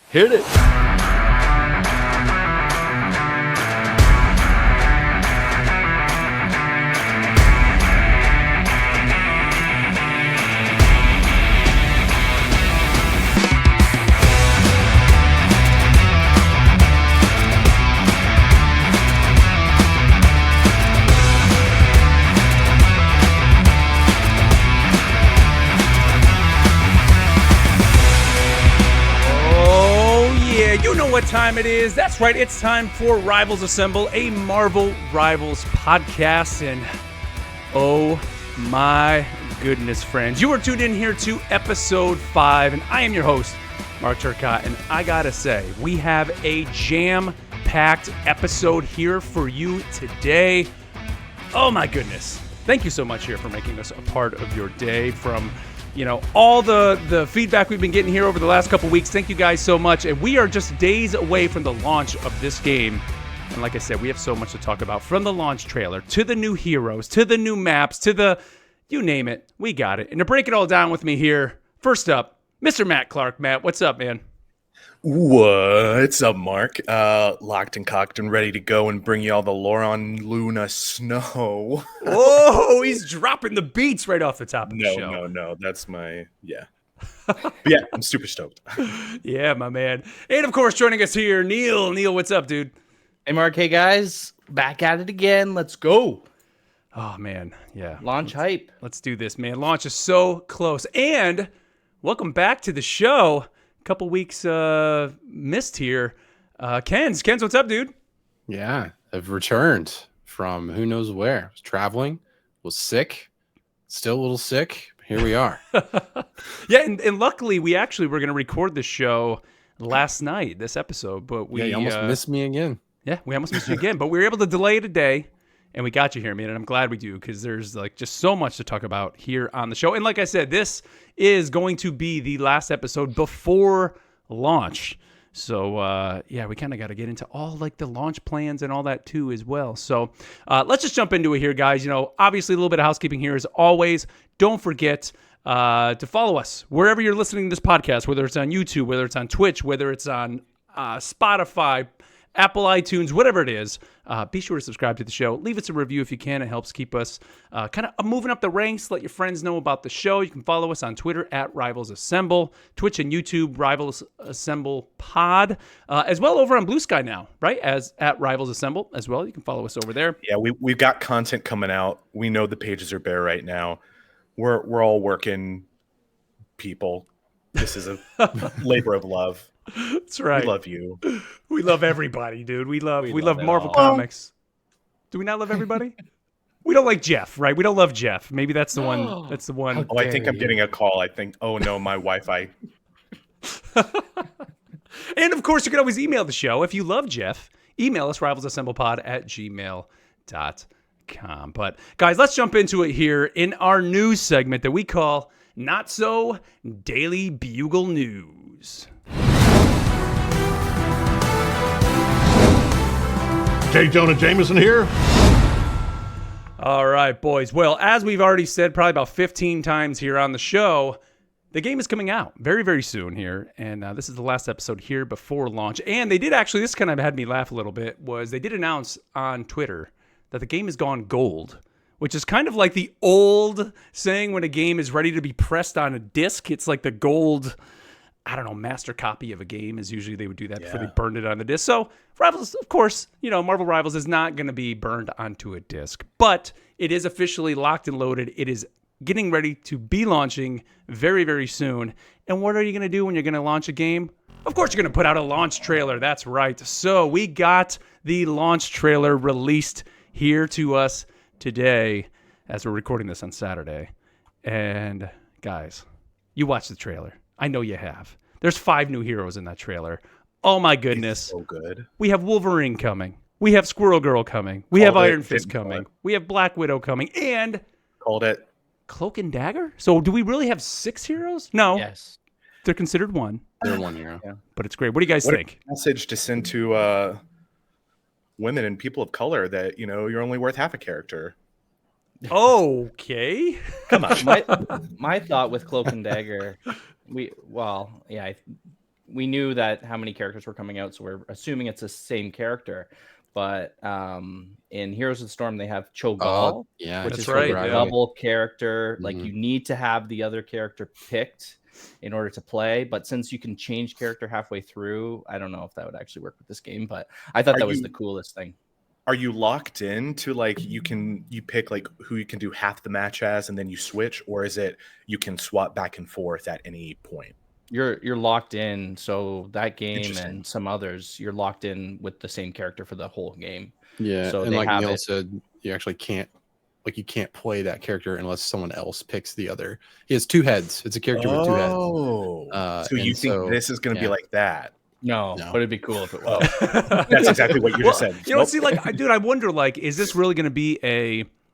Hit it. What time it is. That's right. It's time for Rivals Assemble, a Marvel Rivals podcast. And oh my goodness, friends, you are tuned in here to episode 5, and I am your host, Mark Turcotte. And I gotta say, we have a jam-packed episode here for you today. Oh my goodness. Thank you so much here for making us a part of your day. From all the feedback we've been getting here over the last couple weeks. Thank you guys so much. And we are just days away from the launch of this game. And like I said, we have so much to talk about, from the launch trailer to the new heroes, to the new maps, to the, you name it, we got it. And to break it all down with me here, first up, Mr. Matt Clark. Matt, what's up, man? What's up, Mark? Locked and cocked and ready to go and bring you all the lore on Luna Snow. Oh, he's dropping the beats right off the top of the show. No. That's But yeah, I'm super stoked. Yeah, my man. And of course, joining us here, Neil. Neil, what's up, dude? Hey, Mark. Hey, guys. Back at it again. Let's go. Oh, man. Yeah. Launch hype. Let's do this, man. Launch is so close. And welcome back to the show. Couple weeks missed here. Ken's, what's up, dude? Yeah, I've returned from who knows where. I was traveling, was sick, still a little sick. Here we are. Yeah, and luckily we actually were going to record the show last night, this episode, but we you almost missed me again. Yeah, we almost missed you again, but we were able to delay it a day. And we got you here, man, and I'm glad we do, because there's just so much to talk about here on the show. And like I said, this is going to be the last episode before launch. So, we kind of got to get into all the launch plans and all that too as well. So let's just jump into it here, guys. Obviously a little bit of housekeeping here as always. Don't forget to follow us wherever you're listening to this podcast, whether it's on YouTube, whether it's on Twitch, whether it's on Spotify, Apple iTunes, whatever it is. Be sure to subscribe to the show. Leave us a review if you can. It helps keep us kind of moving up the ranks. Let your friends know about the show. You can follow us on Twitter at Rivals Assemble, Twitch and YouTube, Rivals Assemble Pod, as well over on Blue Sky now, right? As at Rivals Assemble as well. You can follow us over there. Yeah, we've got content coming out. We know the pages are bare right now. We're all working people. This is a labor of love. That's right. We love you. We love everybody, dude. We love Marvel all. Comics. Do we not love everybody? We don't like Jeff, right? We don't love Jeff. Maybe that's the one. That's the one. Oh, I think I'm getting a call. I think, oh no, my Wi-Fi. And of course, you can always email the show. If you love Jeff, email us, rivalsassemblepod@gmail.com. But guys, let's jump into it here in our news segment that we call Not So Daily Bugle News. J. Jonah Jameson here. All right, boys. Well, as we've already said probably about 15 times here on the show, the game is coming out very, very soon here. And this is the last episode here before launch. And they did actually, this kind of had me laugh a little bit, was they did announce on Twitter that the game has gone gold, which is kind of like the old saying when a game is ready to be pressed on a disc. It's like the gold, master copy of a game is usually they would do that before they burned it on the disc. So Rivals, of course, Marvel Rivals is not going to be burned onto a disc, but it is officially locked and loaded. It is getting ready to be launching very, very soon. And what are you going to do when you're going to launch a game? Of course, you're going to put out a launch trailer. That's right. So we got the launch trailer released here to us today as we're recording this on Saturday. And guys, you watched the trailer. I know you have. There's 5 new heroes in that trailer. Oh my goodness. It's so good. We have Wolverine coming. We have Squirrel Girl coming. We have Iron Fist coming. We have Black Widow coming. And Called it. Cloak and Dagger? So do we really have 6 heroes? No. Yes. They're considered one. They're one hero. Yeah. But it's great. What do you guys think? A message to send to women and people of color that, you're only worth half a character. Okay. Come on. My thought with Cloak and Dagger, we knew that how many characters were coming out, so we're assuming it's the same character. But in Heroes of the Storm, they have Cho'Gall, Yeah, which that's is right, a yeah. double character. Like Mhm. you need to have the other character picked in order to play. But since you can change character halfway through, I don't know if that would actually work with this game. But I thought Are that was you- the coolest thing. Are you locked in to like you pick like who you can do half the match as and then you switch, or is it you can swap back and forth at any point? You're locked in. So that game Interesting. and some others, you're locked in with the same character for the whole game. Yeah, So and they like have Neil it. said, you actually can't you can't play that character unless someone else picks the other. He has two heads. It's a character with two heads. So you and think so- this is going to be yeah. like that? No, No. but it'd be cool if it Oh, was. that's exactly what you just said. You know, Nope. see, like, dude, I wonder, like, is this really going to be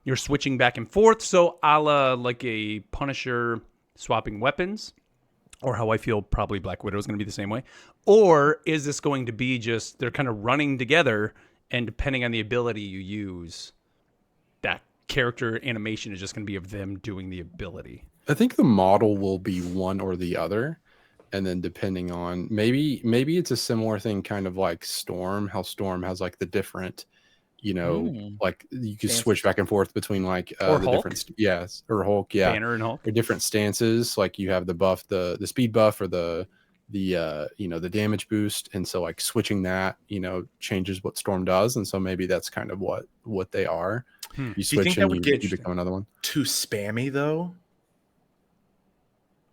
you're switching back and forth, so a la like a Punisher swapping weapons, or how I feel probably Black Widow is going to be the same way, or is this going to be just they're kind of running together, and depending on the ability you use, that character animation is just going to be of them doing the ability. I think the model will be one or the other, and then depending on maybe it's a similar thing, kind of like Storm. How Storm has like the different, like you can Stances. switch back and forth between like Or the Hulk. different, yes, or Hulk, yeah, Banner and Hulk. or different stances. Like you have the buff, the speed buff, or the the damage boost, and so like switching that changes what Storm does, and so maybe that's kind of what they are. Hmm. You you switch think that and would you get become another one. Too spammy though.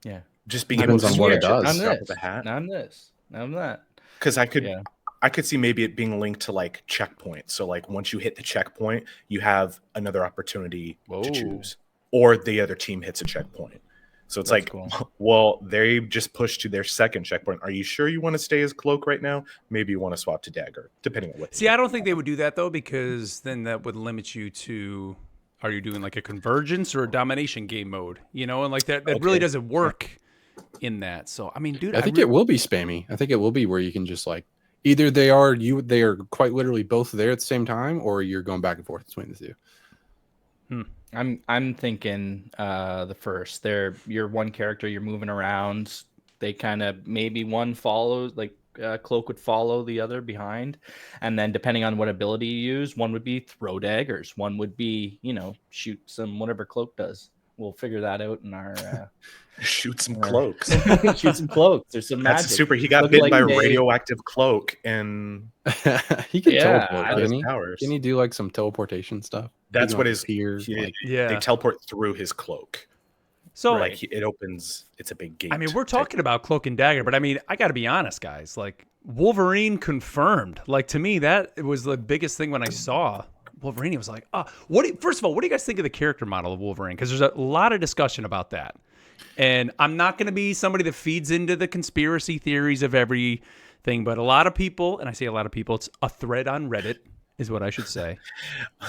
Yeah. Just being Depends able to on what it switch at does. the None drop of of this. a hat. None of this. None of that. Because I could Yeah. see maybe it being linked to like checkpoints. So like once you hit the checkpoint, you have another opportunity Whoa. to choose, or the other team hits a checkpoint. So it's That's like, cool. well, they just pushed to their second checkpoint. Are you sure you want to stay as Cloak right now? Maybe you want to swap to Dagger, depending on what. See, I don't think they would do that though, because then that would limit you to, are you doing like a convergence or a domination game mode? And like that really Okay. doesn't work in that. So I mean, dude, I think it will be spammy. I think it will be where you can just like either they are quite literally both there at the same time, or you're going back and forth between the two. I'm thinking the first. You're one character, you're moving around. They kind of maybe one follows, like Cloak would follow the other behind, and then depending on what ability you use, one would be throw daggers, one would be shoot some whatever Cloak does. We'll figure that out in our Shoot some cloaks. shoot some cloaks. There's some magic. That's super. He got Look bitten like by a they- radioactive cloak, and He can Yeah, teleport, got can his he? powers. Can he do like some teleportation stuff? That's He what can his appear, he- like, Yeah. They teleport through his cloak. So Like it opens. It's a big gate. I mean, we're talking about Cloak and Dagger, but I mean, I got to be honest, guys. Like Wolverine confirmed. Like to me, that was the biggest thing when I saw Wolverine. It was like, first of all, what do you guys think of the character model of Wolverine? Because there's a lot of discussion about that. And I'm not going to be somebody that feeds into the conspiracy theories of everything, but a lot of people, and I say a lot of people, it's a thread on Reddit, is what I should say.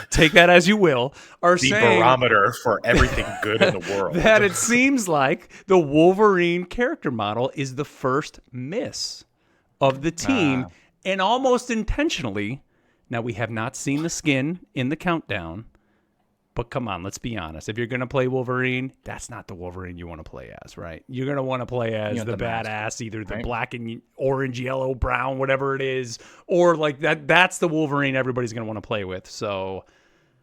Take that as you will. Are the saying barometer for everything good in the world. that it seems like the Wolverine character model is the first miss of the team, and almost intentionally. Now, we have not seen the skin in the countdown, but come on, let's be honest. If you're going to play Wolverine, that's not the Wolverine you want to play as, right? You're going to want to play as want the the mask, badass, either the right? black and orange, yellow, brown, whatever it is, or like that. That's the Wolverine everybody's going to want to play with. So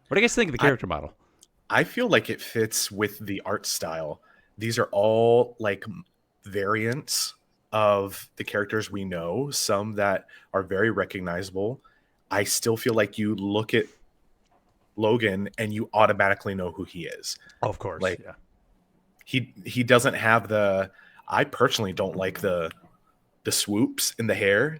what do you guys think of the character model? I feel like it fits with the art style. These are all like variants of the characters we know, some that are very recognizable. I still feel like you look at Logan and you automatically know who he is. Of course. like- yeah. He doesn't have I personally don't like the swoops in the hair.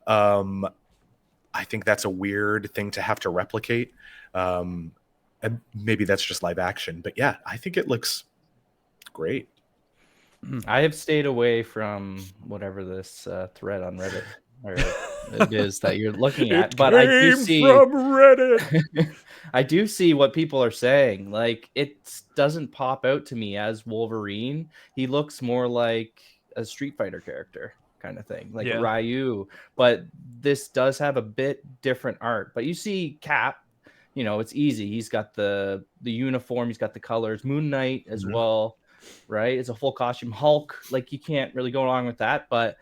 I think that's a weird thing to have to replicate. And maybe that's just live action, but yeah, I think it looks great. I have stayed away from whatever this thread on Reddit or it is that you're looking at, but I do see from Reddit. I do see what people are saying. Like it doesn't pop out to me as Wolverine. He looks more like a Street Fighter character kind of thing, like Yeah. Ryu. But this does have a bit different art. But you see Cap, it's easy. He's got the uniform, he's got the colors. Moon Knight as Mhm. well, right? It's a full costume. Hulk, like you can't really go wrong with that. But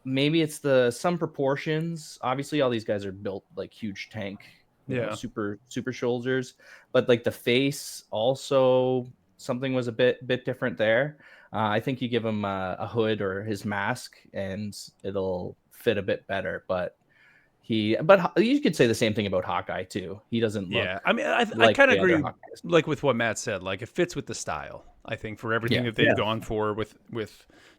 maybe it's some proportions. Obviously, all these guys are built like huge tank, Yeah. super shoulders. But like the face, also something was a bit different there. I think you give him a hood or his mask, and it'll fit a bit better. But you could say the same thing about Hawkeye too. He doesn't look. Yeah, I mean, I like kind of the other agree, Hawkeyes. like with what Matt said. Like it fits with the style. I think for everything Yeah. that they've gone for with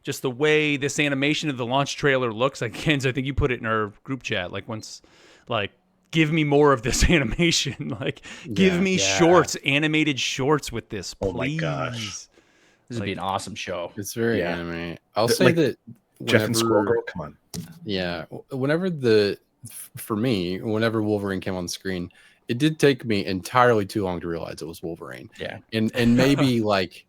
just the way this animation of the launch trailer looks. Like Kenz, I think you put it in our group chat. Like once, like give me more of this animation. Like give me shorts, animated shorts with this, please. Oh my gosh. This would be an awesome show. It's very Yeah. anime. I'll But, say like, that Jeff and Squirrel whenever- Girl, come on. Yeah, whenever for me, whenever Wolverine came on the screen, it did take me entirely too long to realize it was Wolverine. Yeah. And maybe like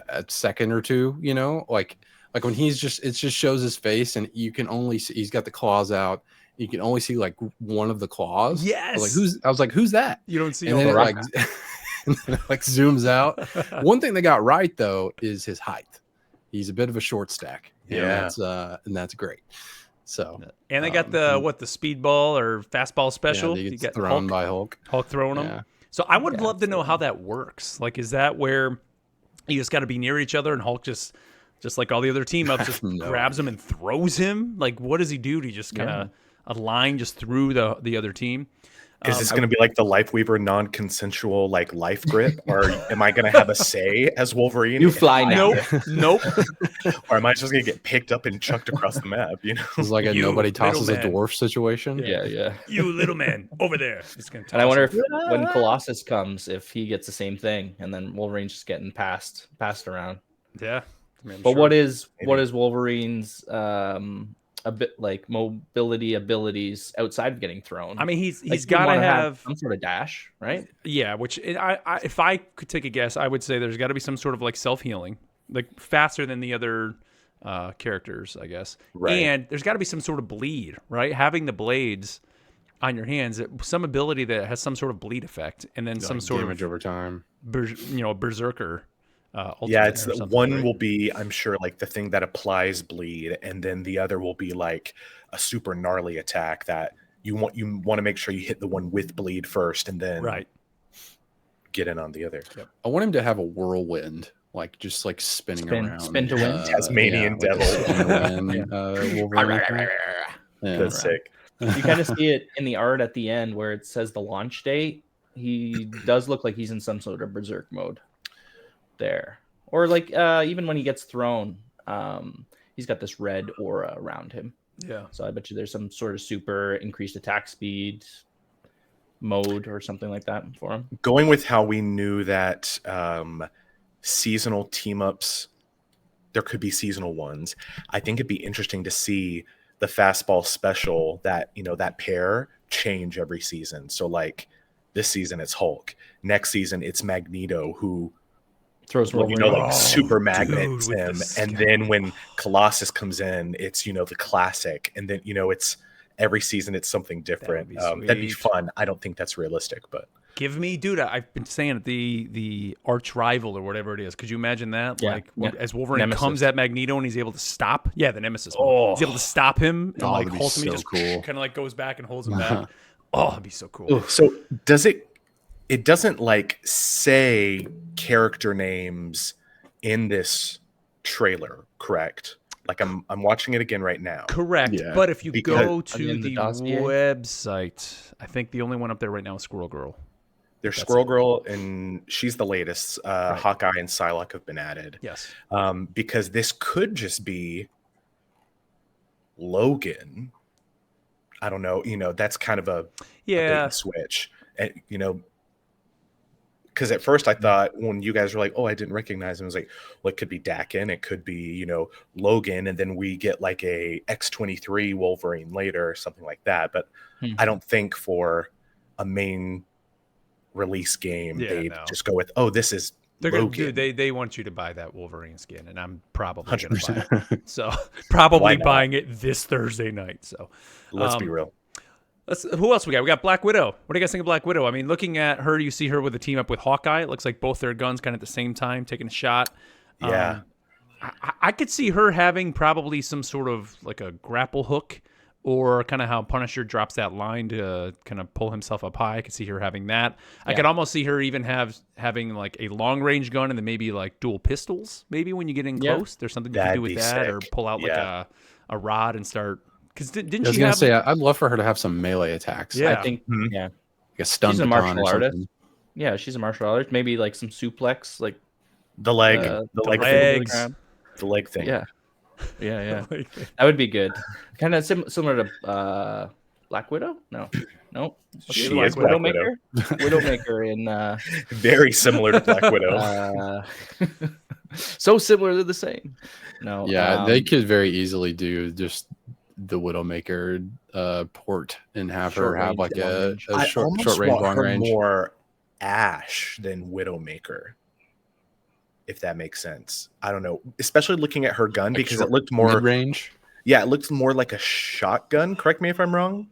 a second or two, you know, like when it just shows his face and you can only see he's got the claws out. You can only see like one of the claws. Yes. I was like, who's that? You don't see And all then the it like, and then it like zooms out. One thing they got right though is his height. He's a bit of a short stack. Yeah. And that's great. So And they got the speedball or fastball special. yeah, he You gets got thrown Hulk, by Hulk. Hulk throwing them. Yeah. So I would Yeah, love to know how that works. Like, is that where you just got to be near each other and Hulk just like all the other team ups, just No grabs him and throws him? Like, what does he do? Do you just kind of a line just through the other team? Is this going to be like the Lifeweaver non-consensual like life grip, or am I going to have a say as Wolverine? You fly now. Nope. Or am I just going to get picked up and chucked across the map? You know, It's like a You nobody tosses a little man. dwarf situation. Yeah. You little man over there. He's gonna And I toss wonder him. if when Colossus comes, if he gets the same thing, and then Wolverine's just getting passed around. Yeah. I mean, I'm But sure. what is Maybe. Wolverine's a bit like mobility abilities outside of getting thrown? I mean, he's Like, you got to wanna have some sort of dash, right? Yeah, which I if I could take a guess, I would say there's got to be some sort of like self-healing, like faster than the other characters, I guess. Right. And there's got to be some sort of bleed, right? Having the blades on your hands, some ability that has some sort of bleed effect, and then some Like sort damage of over time. berserker. Ultimate yeah, it's or the something, one right? will be, I'm sure, like the thing that applies bleed, and then the other will be like a super gnarly attack that you want to make sure you hit the one with bleed first, and then right. get in on the other. I want him to have a whirlwind, like just like spinning around. Spin to win. Tasmanian like a devil. spin to win, Wolverine thing. Yeah. That's sick. You kind of see it in the art at the end where it says the launch date. He does look like he's in some sort of berserk mode there, or like even when he gets thrown, he's got this red aura around him. Yeah. So I bet you there's some sort of super increased attack speed mode or something like that for him. Going with how we knew that seasonal team ups, there could be seasonal ones. I think it'd be interesting to see the fastball special that, you know, that pair change every season. So like this season it's Hulk, next season it's Magneto, who Throws you Wolverine. know, like Oh, super magnets dude, with him, the and then when Colossus comes in, it's, you know, the classic, and then, you know, it's every season it's something different. be That'd be sweet. fun. I don't think that's realistic, but Give me, dude. I've been saying it, the arch rival or whatever it is. Could you imagine that? Yeah, Like yeah. as Wolverine Nemesis. comes at Magneto and he's able to stop. Yeah, the Nemesis. One. Oh. He's able to stop him and Oh, like that'd be Hulk him. He so just cool. kind of like goes back and holds him back. Oh, that'd be so cool. so does it? It doesn't like say character names in this trailer, correct? Like I'm watching it again right now. Correct. Yeah, But if you because- go to In the the dossier? website, I think the only one up there right now is Squirrel Girl. There's Squirrel Girl, and she's the latest. Right. Hawkeye and Psylocke have been added. Yes. Because this could just be Logan. I don't know. You know, that's kind of a bait Yeah. and switch. And, you know, because at first I thought when you guys were like, "Oh, I didn't recognize him," I was like, "Well, it could be Dakin, it could be, you know, Logan, and then we get like a X-23 Wolverine later or something like that." But I don't think for a main release game Yeah, they no. just go with, "Oh, this is They're gonna Logan." do. They want you to buy that Wolverine skin, and I'm probably gonna buy 100%. it. So probably Why not? buying it this Thursday night. So Let's be Um, real. who else we got? We got Black Widow. What do you guys think of Black Widow? I mean, looking at her, you see her with a team up with Hawkeye. It looks like both their guns kind of at the same time taking a shot. Yeah. I could see her having probably some sort of like a grapple hook, or kind of how Punisher drops that line to kind of pull himself up high. I could see her having that. I could almost see her even having like a long range gun and then maybe like dual pistols. Maybe when you get in close, there's something you can That'd do with be that, or sick. pull out like a rod and start. Because didn't I was she gonna have? say I'd love for her to have some melee attacks. Yeah. I think, Mhm. yeah. Like a stun She's a baton martial or artist. something. Yeah, she's a martial artist. Maybe like some suplex, like The leg, the leg leg thing, over the legs. ground. the leg thing. Yeah, yeah. Like, That would be good. Kind of similar to Black Widow. No. What's She the other is one? Black Widow. Widowmaker in Very similar to Black Widow. so similar to the same. No. Yeah, they could very easily do just the Widowmaker port and have her Short have range, like long a, range. a I short almost range, want long her range. more Ash than Widowmaker, if that makes sense. I don't know, especially looking at her gun, because it looked more mid range. Yeah, it looked more like a shotgun. Correct me if I'm wrong.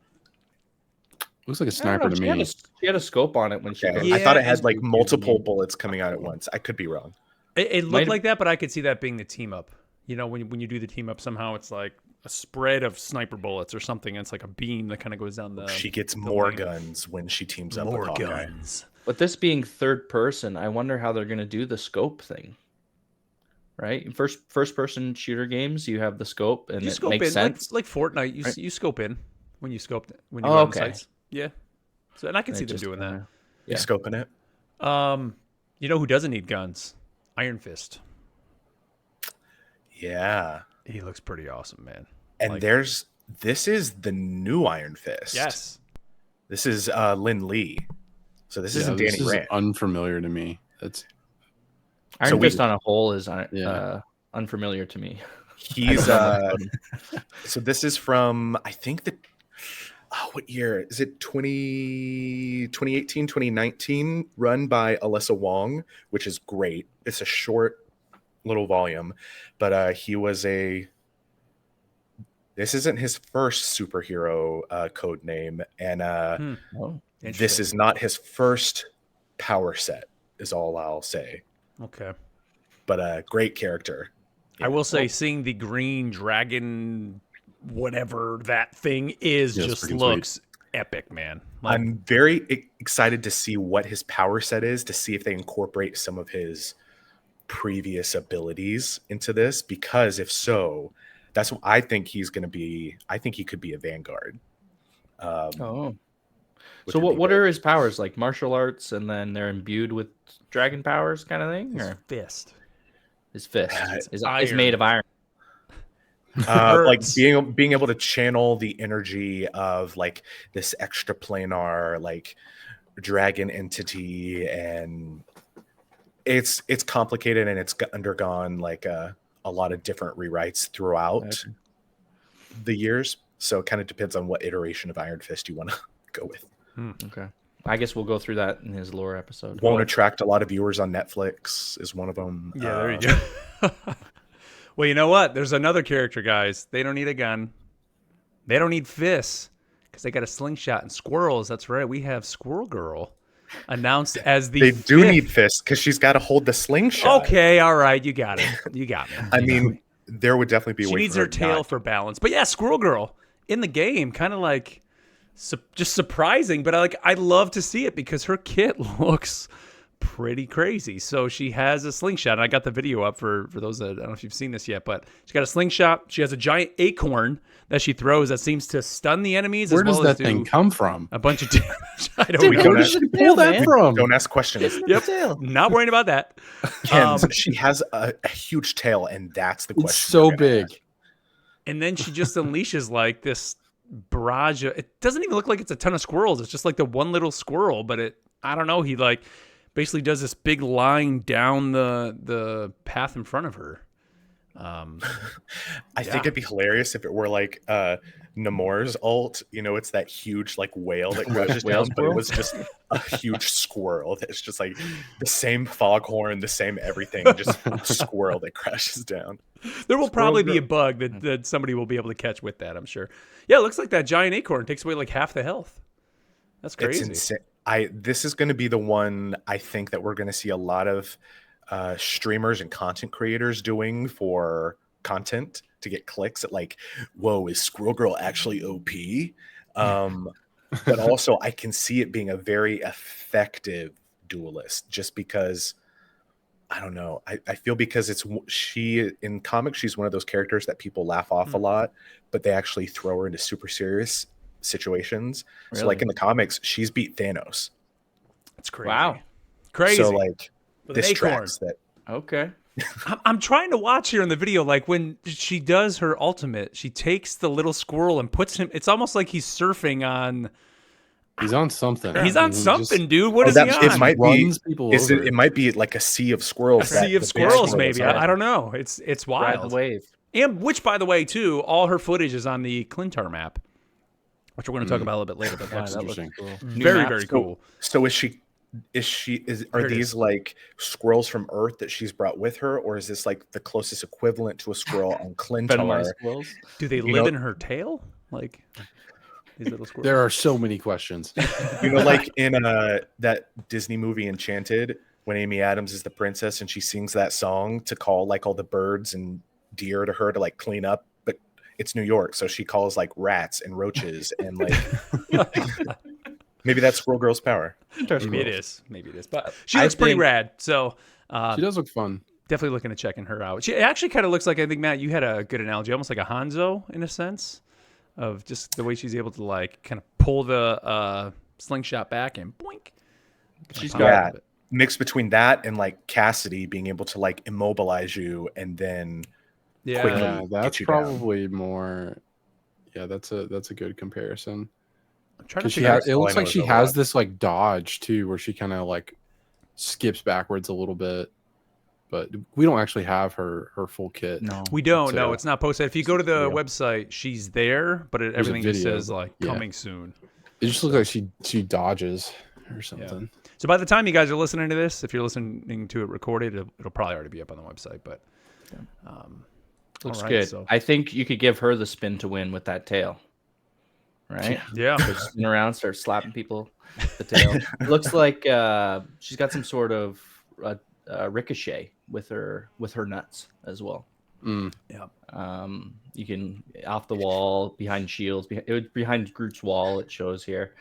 Looks like a I don't sniper know, to she me. had a scope on it when she. Okay. goes- Yeah, I thought it had it's like confusing multiple me. bullets coming out at once. I could be wrong. it Might looked have- like that, but I could see that being the team up. You know, when you do the team up, somehow it's like a spread of sniper bullets or something. And it's like a beam that kind of goes down the. She gets more lane. guns when she teams up More with Hawkeye. guns. But this being third person, I wonder how they're going to do the scope thing. Right, first person shooter games, you have the scope, and You it scope makes in sense. like Fortnite. You Right. you scope in when you scoped when you Oh, go on okay. sites. Yeah. So and I can And see it them just doing that. kinda- You Yeah. scoping it? You know who doesn't need guns? Iron Fist. Yeah. He looks pretty awesome, man. And Like- this is the new Iron Fist. Yes. This is Lin Lee. So this isn't this Danny is Rand. unfamiliar to me. That's Iron So we- Fist on a whole is Yeah. unfamiliar to me. He's so this is from, I think what year is it? 2018, 2019, run by Alyssa Wong, which is great. It's a short little volume, but this isn't his first superhero code name, and Oh, this is not his first power set, is all I'll say. Okay. But a great character. I will say, seeing the green dragon, whatever that thing is, Yeah, it's just freaking looks epic, man. Like, I'm very excited to see what his power set is, to see if they incorporate some of his previous abilities into this, because if so, that's what I think he's going to be. I think he could be a Vanguard. oh. which So would be what great. are his powers? Like martial arts, and then they're imbued with dragon powers, kind of thing, his or fist. his fist is iron. made of iron. like Hurts. being able to channel the energy of like this extra planar like dragon entity, and it's complicated, and it's undergone like a lot of different rewrites throughout Okay. the years. So it kind of depends on what iteration of Iron Fist you want to go with. Okay, I guess we'll go through that in his lore episode. Won't attract a lot of viewers on Netflix is one of them. Yeah, there you go. Well, you know what? There's another character, guys. They don't need a gun. They don't need fists because they got a slingshot and squirrels. That's right. We have Squirrel Girl announced as the They do fifth- need fists because she's got to hold the slingshot. Okay, all right. You got it. You got me. I mean, there would definitely be a She way needs for her tail not- for balance. But yeah, Squirrel Girl in the game, kind of like just surprising. But I love to see it because her kit looks pretty crazy. So she has a slingshot. And I got the video up for those that I don't know if you've seen this yet, but she's got a slingshot. She has a giant acorn that she throws that seems to stun the enemies. where as does well as that thing do come from? a bunch of damage. I don't We know. don't Where have- did she pull that man. from? Don't ask questions. Yep. Not worrying about that. Ken, she has a huge tail, and that's the question. It's so we're gonna big. ask. And then she just unleashes like this barrage. It doesn't even look like it's a ton of squirrels. It's just like the one little squirrel, but I don't know. He like basically does this big line down the path in front of her. I think it'd be hilarious if it were like Namor's ult. You know, it's that huge like whale that crashes Whale down, but it squirrel? was just a huge squirrel that's just like the same foghorn, the same everything, just a squirrel that crashes down. There will probably be a girl. bug that somebody will be able to catch with that, I'm sure. Yeah, it looks like that giant acorn takes away like half the health. That's It's crazy. insane. This is going to be the one I think that we're going to see a lot of streamers and content creators doing for content to get clicks at like, whoa, is Squirrel Girl actually OP? But also I can see it being a very effective duelist just because I don't know. I feel because she in comics, she's one of those characters that people laugh off a lot, but they actually throw her into super serious situations. So like in the comics, she's beat Thanos. That's crazy. Wow. Crazy. So like With an this acorn. tracks that. Okay. I'm trying to watch here in the video, like when she does her ultimate, she takes the little squirrel and puts him. It's almost like he's surfing on. He's on something. He's on He something, just dude. What is he on? It might be. runs people It over. might be like a sea of A squirrels. sea of squirrels, maybe. I don't know. It's Ride wild. the wave. And which, by the way, too, all her footage is on the Clintar map, which we're going to talk about a little bit later. But Yeah, that's that looks interesting. cool. very, New very maps. cool. So are Here it these is. like squirrels from Earth that she's brought with her, or is this like the closest equivalent to a squirrel on Venomized Clintar? squirrels. Do they You live know- in her tail? Like these little squirrels? There are so many questions. You know, like in that Disney movie Enchanted, when Amy Adams is the princess and she sings that song to call like all the birds and deer to her to like clean up, but it's New York, so she calls like rats and roaches and like maybe that's Squirrel Girl's power. Maybe it is. Maybe it is. But she I looks pretty think- rad. So She does look fun. definitely looking at checking her out. She actually kind of looks like, I think, Matt, you had a good analogy, almost like a Hanzo in a sense of just the way she's able to like kind of pull the slingshot back and boink. She's Pop got out of it. Mixed between that and like Cassidy being able to like immobilize you and then Yeah. quickly Yeah, get that's you down. probably more. Yeah, that's a good comparison. I'm trying to Because figure out. it all I looks know like is she overlap. has this like dodge too, where she kind of like skips backwards a little bit, but we don't actually have her full kit. no. We don't know. So- It's not posted. If you go to the Yeah. website, she's there, but a everything just video, says like yeah. coming soon. It just looks like she dodges or something. So by the time you guys are listening to this, if you're listening to it recorded, it'll probably already be up on the website. But Looks all right, good. so- I think you could give her the spin to win with that tail. Right? yeah, Just spin around, start slapping people with the tail. Looks like she's got some sort of ricochet with her nuts as well. Mm. You can off the wall, behind shields, behind Groot's wall. It shows here,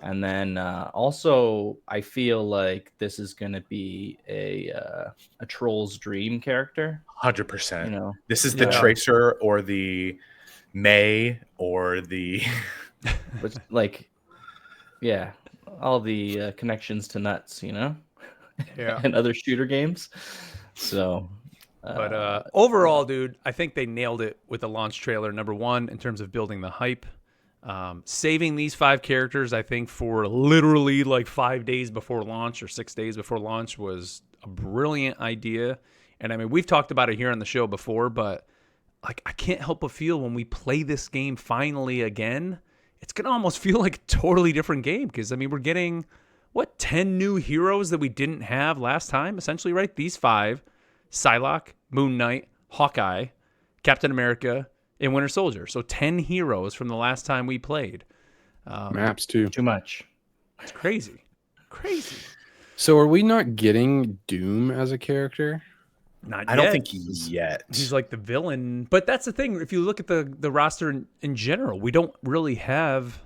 and then also I feel like this is going to be a Troll's Dream character. 100%. You know, This is the Yeah. Tracer or the May or the but like, yeah, all the connections to nuts. You know, yeah. and other shooter games. So, But overall, dude, I think they nailed it with the launch trailer. Number one, in terms of building the hype, saving these 5 characters, I think, for literally like 5 days before launch or 6 days before launch was a brilliant idea. And I mean, we've talked about it here on the show before, but like I can't help but feel when we play this game finally again, it's gonna almost feel like a totally different game because I mean, we're getting 10 new heroes that we didn't have last time, essentially, right? These 5. Psylocke, Moon Knight, Hawkeye, Captain America, and Winter Soldier. So 10 heroes from the last time we played. Maps too. too much. It's crazy. Crazy. So are we not getting Doom as a character? Not I don't yet. think yet. He's like the villain. But that's the thing. If you look at the roster in general, we don't really have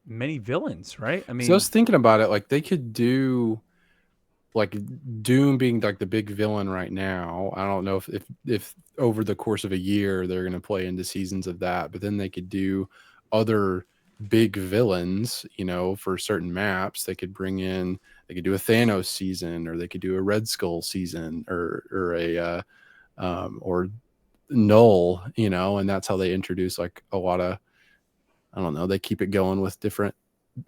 many villains, right? I mean, So I was thinking about it, like they could do like Doom being like the big villain right now. I don't know if over the course of a year they're going to play into seasons of that, but then they could do other big villains, you know, for certain maps. They could bring in, they could do a Thanos season, or they could do a Red Skull season, or a or Null, you know, and that's how they introduce like a lot of, I don't know, they keep it going with different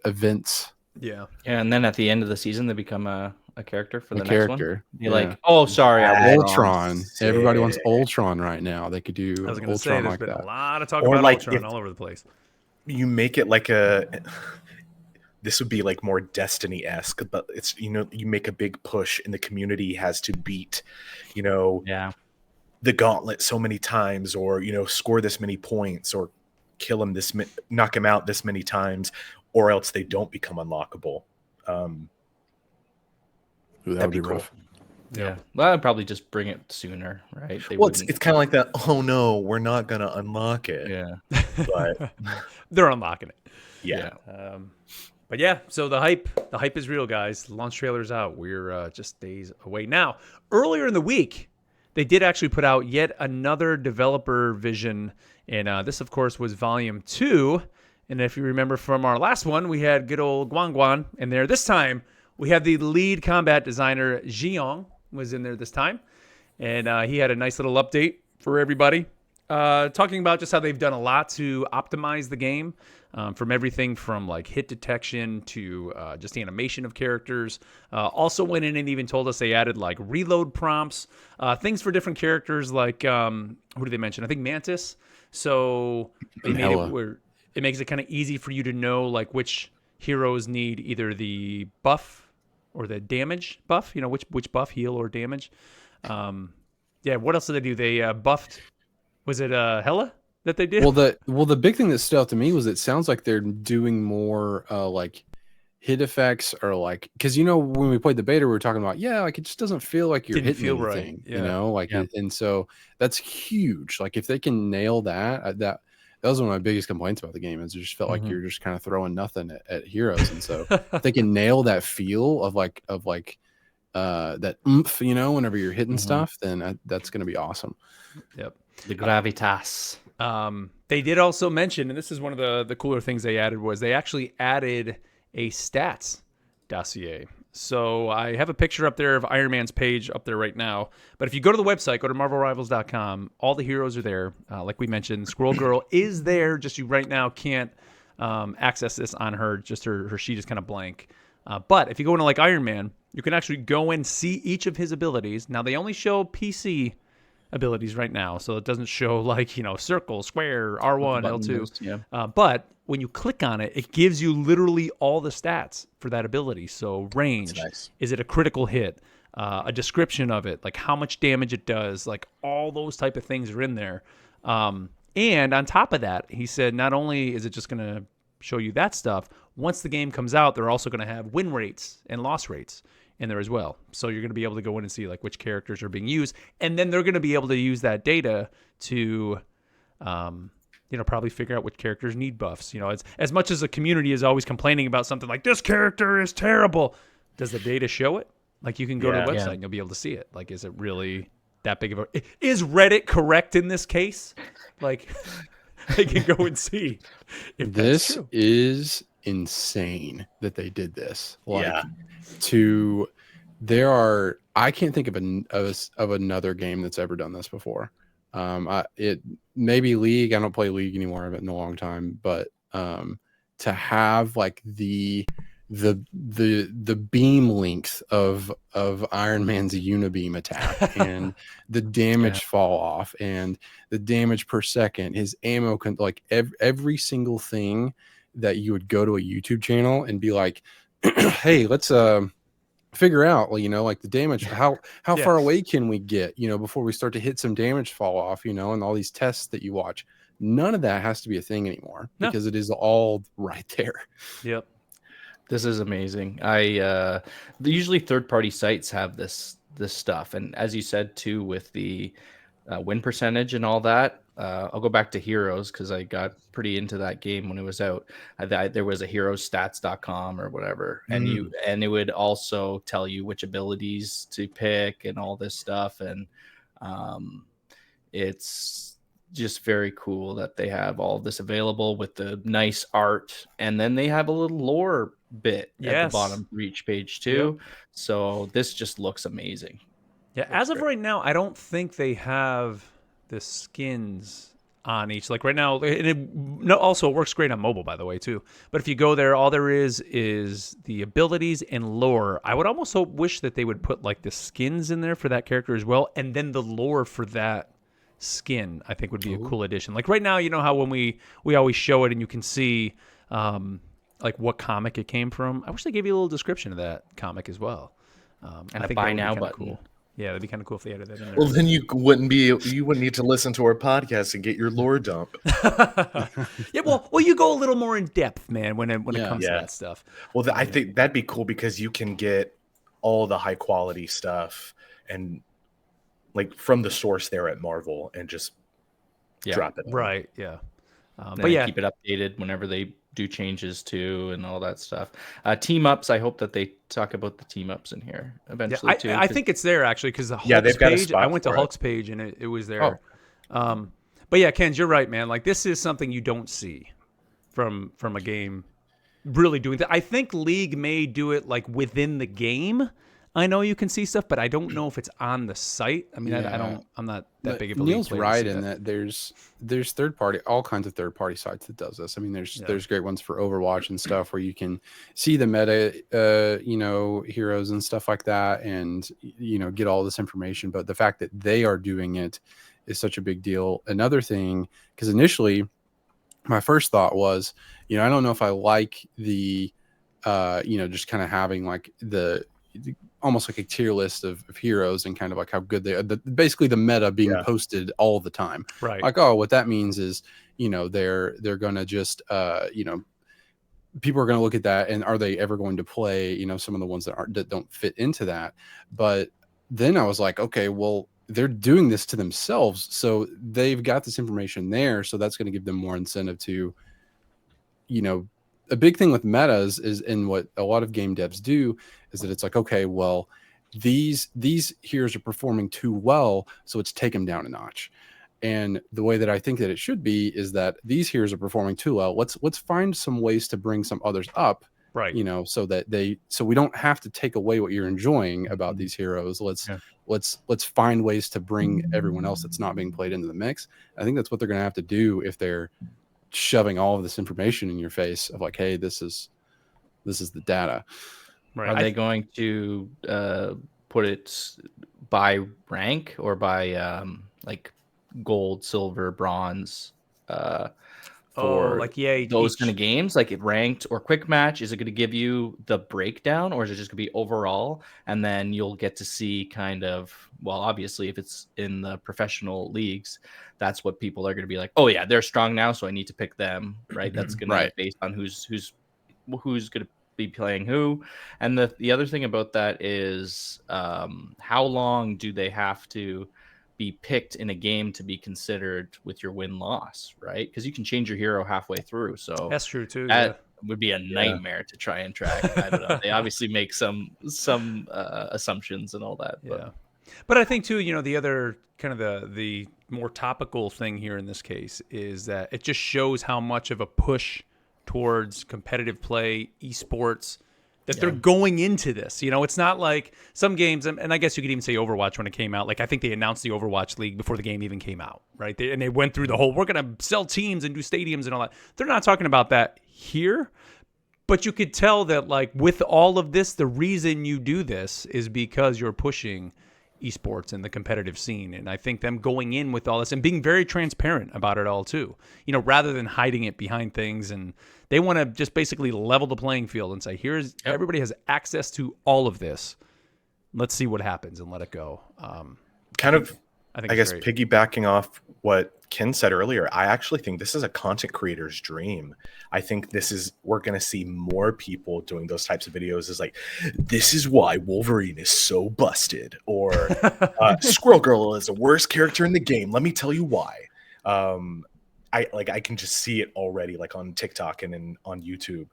events. yeah. Yeah, and then at the end of the season, they become a character for the A next one. character. You're Yeah. like, oh, sorry, I was wrong. Ultron. Everybody wants Sick. Ultron right now. They could do I was going to say, Ultron there's like been that. a lot of talk Or about like Ultron if- all over the place. You make it like this would be like more Destiny-esque, but it's, you know, you make a big push and the community has to beat, you know, Yeah, the gauntlet so many times, or, you know, score this many points, or kill him knock him out this many times, or else they don't become unlockable. Ooh, that that'd would be be cool. rough. Yeah. Well, I'd probably just bring it sooner, right? They Well, it's wouldn't. kind of like that. Oh no, we're not gonna unlock it. Yeah. But They're unlocking it. yeah. But yeah, so the hype is real, guys. The launch trailer's out. We're just days away. Now, earlier in the week, they did actually put out yet another developer vision, and this, of course, was Volume 2. And if you remember from our last one, we had good old Guan Guan in there. This time, we have the lead combat designer, Jiong, was in there this time. And he had a nice little update for everybody, talking about just how they've done a lot to optimize the game, from everything from like hit detection to just animation of characters. Also went in and even told us they added like reload prompts, things for different characters like, who did they mention? I think Mantis. So they made it where it makes it kind of easy for you to know like which heroes need either the buff or the damage buff, which buff, heal or damage. Yeah, what else did they do? They buffed, was it Hela that they did? Well, the big thing that stood out to me was it sounds like they're doing more like hit effects, or like, because when we played the beta, we were talking about like it just doesn't feel like you're Didn't hitting feel anything, right. Yeah. and so that's huge. Like if they can nail that, that was one of my biggest complaints about the game, is it just felt like you're just kind of throwing nothing at heroes, and so if they can nail that feel of like that oomph, whenever you're hitting stuff, then that's going to be awesome. Yep. The gravitas. They did also mention, and this is one of the cooler things they added, was they actually added a stats dossier. So I have a picture up there of Iron Man's page up there right now. But if you go to the website, go to marvelrivals.com, all the heroes are there. Like we mentioned, Squirrel Girl is there. Just you right now can't access this on her. Just her sheet is kind of blank. But if you go into like Iron Man, you can actually go and see each of his abilities. Now, they only show PC abilities right now, so it doesn't show like, circle, square, R1, L2. But when you click on it, it gives you literally all the stats for that ability. So range, nice. Is it a critical hit, a description of it, like how much damage it does, like all those type of things are in there. And on top of that, he said not only is it just going to show you that stuff, once the game comes out, they're also going to have win rates and loss rates in there as well. So you're going to be able to go in and see like which characters are being used, and then they're going to be able to use that data to probably figure out which characters need buffs. As much as the community is always complaining about something like this character is terrible, does the data show it? Like you can go to the website and you'll be able to see it. Like, is it really that big of a, is Reddit correct in this case? Like they can go and see if this that's true. is insane that they did this. I can't think of another game that's ever done this before. It maybe League. I don't play League anymore. I haven't in a long time, but to have like the beam length of Iron Man's Unibeam attack and the damage fall off and the damage per second, his ammo like every single thing that you would go to a YouTube channel and be like, hey, let's figure out, like the damage, how far away can we get, before we start to hit some damage fall off, and all these tests that you watch. None of that has to be a thing anymore because it is all right there. Yep. This is amazing. Usually third-party sites have this stuff, and as you said too, with the win percentage and all that. I'll go back to Heroes because I got pretty into that game when it was out. There was a heroesstats.com or whatever, and it would also tell you which abilities to pick and all this stuff, and it's just very cool that they have all this available with the nice art, and then they have a little lore bit at the bottom for each page too. Yep. So this just looks amazing. Yeah, as of right now, I don't think they have the skins on each. Like right now, and also it works great on mobile, by the way, too. But if you go there, all there is the abilities and lore. I would almost wish that they would put like the skins in there for that character as well, and then the lore for that skin, I think would be a cool addition. Like right now, you know how when we always show it and you can see like what comic it came from. I wish they gave you a little description of that comic as well. And I think buy now button. Cool. Yeah, that'd be kind of cool if they added that in there. Well, then you wouldn't need to listen to our podcast and get your lore dump. Yeah, well, you go a little more in depth, man, when it comes to that stuff. Well, I think that'd be cool because you can get all the high quality stuff and like from the source there at Marvel and just drop it. Right. Yeah. But yeah, keep it updated whenever they do changes too, and all that stuff. Team ups. I hope that they talk about the team ups in here eventually too. I think it's there actually because the Hulk's got a page. spot I went to for it. Hulk's page and it was there. But yeah, Ken, you're right, man. Like this is something you don't see from a game really doing that. I think League may do it like within the game. I know you can see stuff, but I don't know if it's on the site. I mean, I don't. I'm not that big of a Neil's League player to right see in that there's third party, all kinds of third party sites that does this. I mean, there's great ones for Overwatch and stuff where you can see the meta, heroes and stuff like that, and get all this information. But the fact that they are doing it is such a big deal. Another thing, because initially my first thought was, I don't know if I like the, just kind of having like the almost like a tier list of heroes and kind of like how good they are. Basically the meta being posted all the time. Right. Like, oh, what that means is, they're going to just, people are going to look at that and are they ever going to play, some of the ones that don't fit into that. But then I was like, okay, well, they're doing this to themselves. So they've got this information there. So that's going to give them more incentive to, a big thing with metas is, and what a lot of game devs do is that it's like, okay, well, these heroes are performing too well, so let's take them down a notch. And the way that I think that it should be is that these heroes are performing too well. Let's find some ways to bring some others up, right? So we don't have to take away what you're enjoying about these heroes. Let's find ways to bring everyone else that's not being played into the mix. I think that's what they're going to have to do if they're shoving all of this information in your face of like, hey, this is the data. Right. Are they going to put it by rank or by like gold, silver, bronze for like those kind of games? Like it ranked or quick match? Is it going to give you the breakdown, or is it just going to be overall? And then you'll get to see kind of, well, obviously if it's in the professional leagues, that's what people are going to be like, oh yeah, they're strong now, so I need to pick them, right? That's going to be based on who's going to be playing who. And the other thing about that is how long do they have to be picked in a game to be considered with your win-loss, right? Because you can change your hero halfway through, so that's true too. That would be a nightmare to try and track. I don't know. They obviously make some assumptions and all that. But I think too, the other kind of the more topical thing here in this case is that it just shows how much of a push towards competitive play, esports, that they're going into this. It's not like some games, and I guess you could even say Overwatch when it came out. Like I think they announced the Overwatch League before the game even came out, right? And they went through the whole, we're going to sell teams and do stadiums and all that. They're not talking about that here, but you could tell that like with all of this, the reason you do this is because you're pushing esports and the competitive scene. And I think them going in with all this and being very transparent about it all too, rather than hiding it behind things. And they want to just basically level the playing field and say, everybody has access to all of this. Let's see what happens and let it go. I guess piggybacking off what Ken said earlier, I actually think this is a content creator's dream. I think we're going to see more people doing those types of videos is like, this is why Wolverine is so busted, or Squirrel Girl is the worst character in the game. Let me tell you why. I can just see it already, like on TikTok and on YouTube,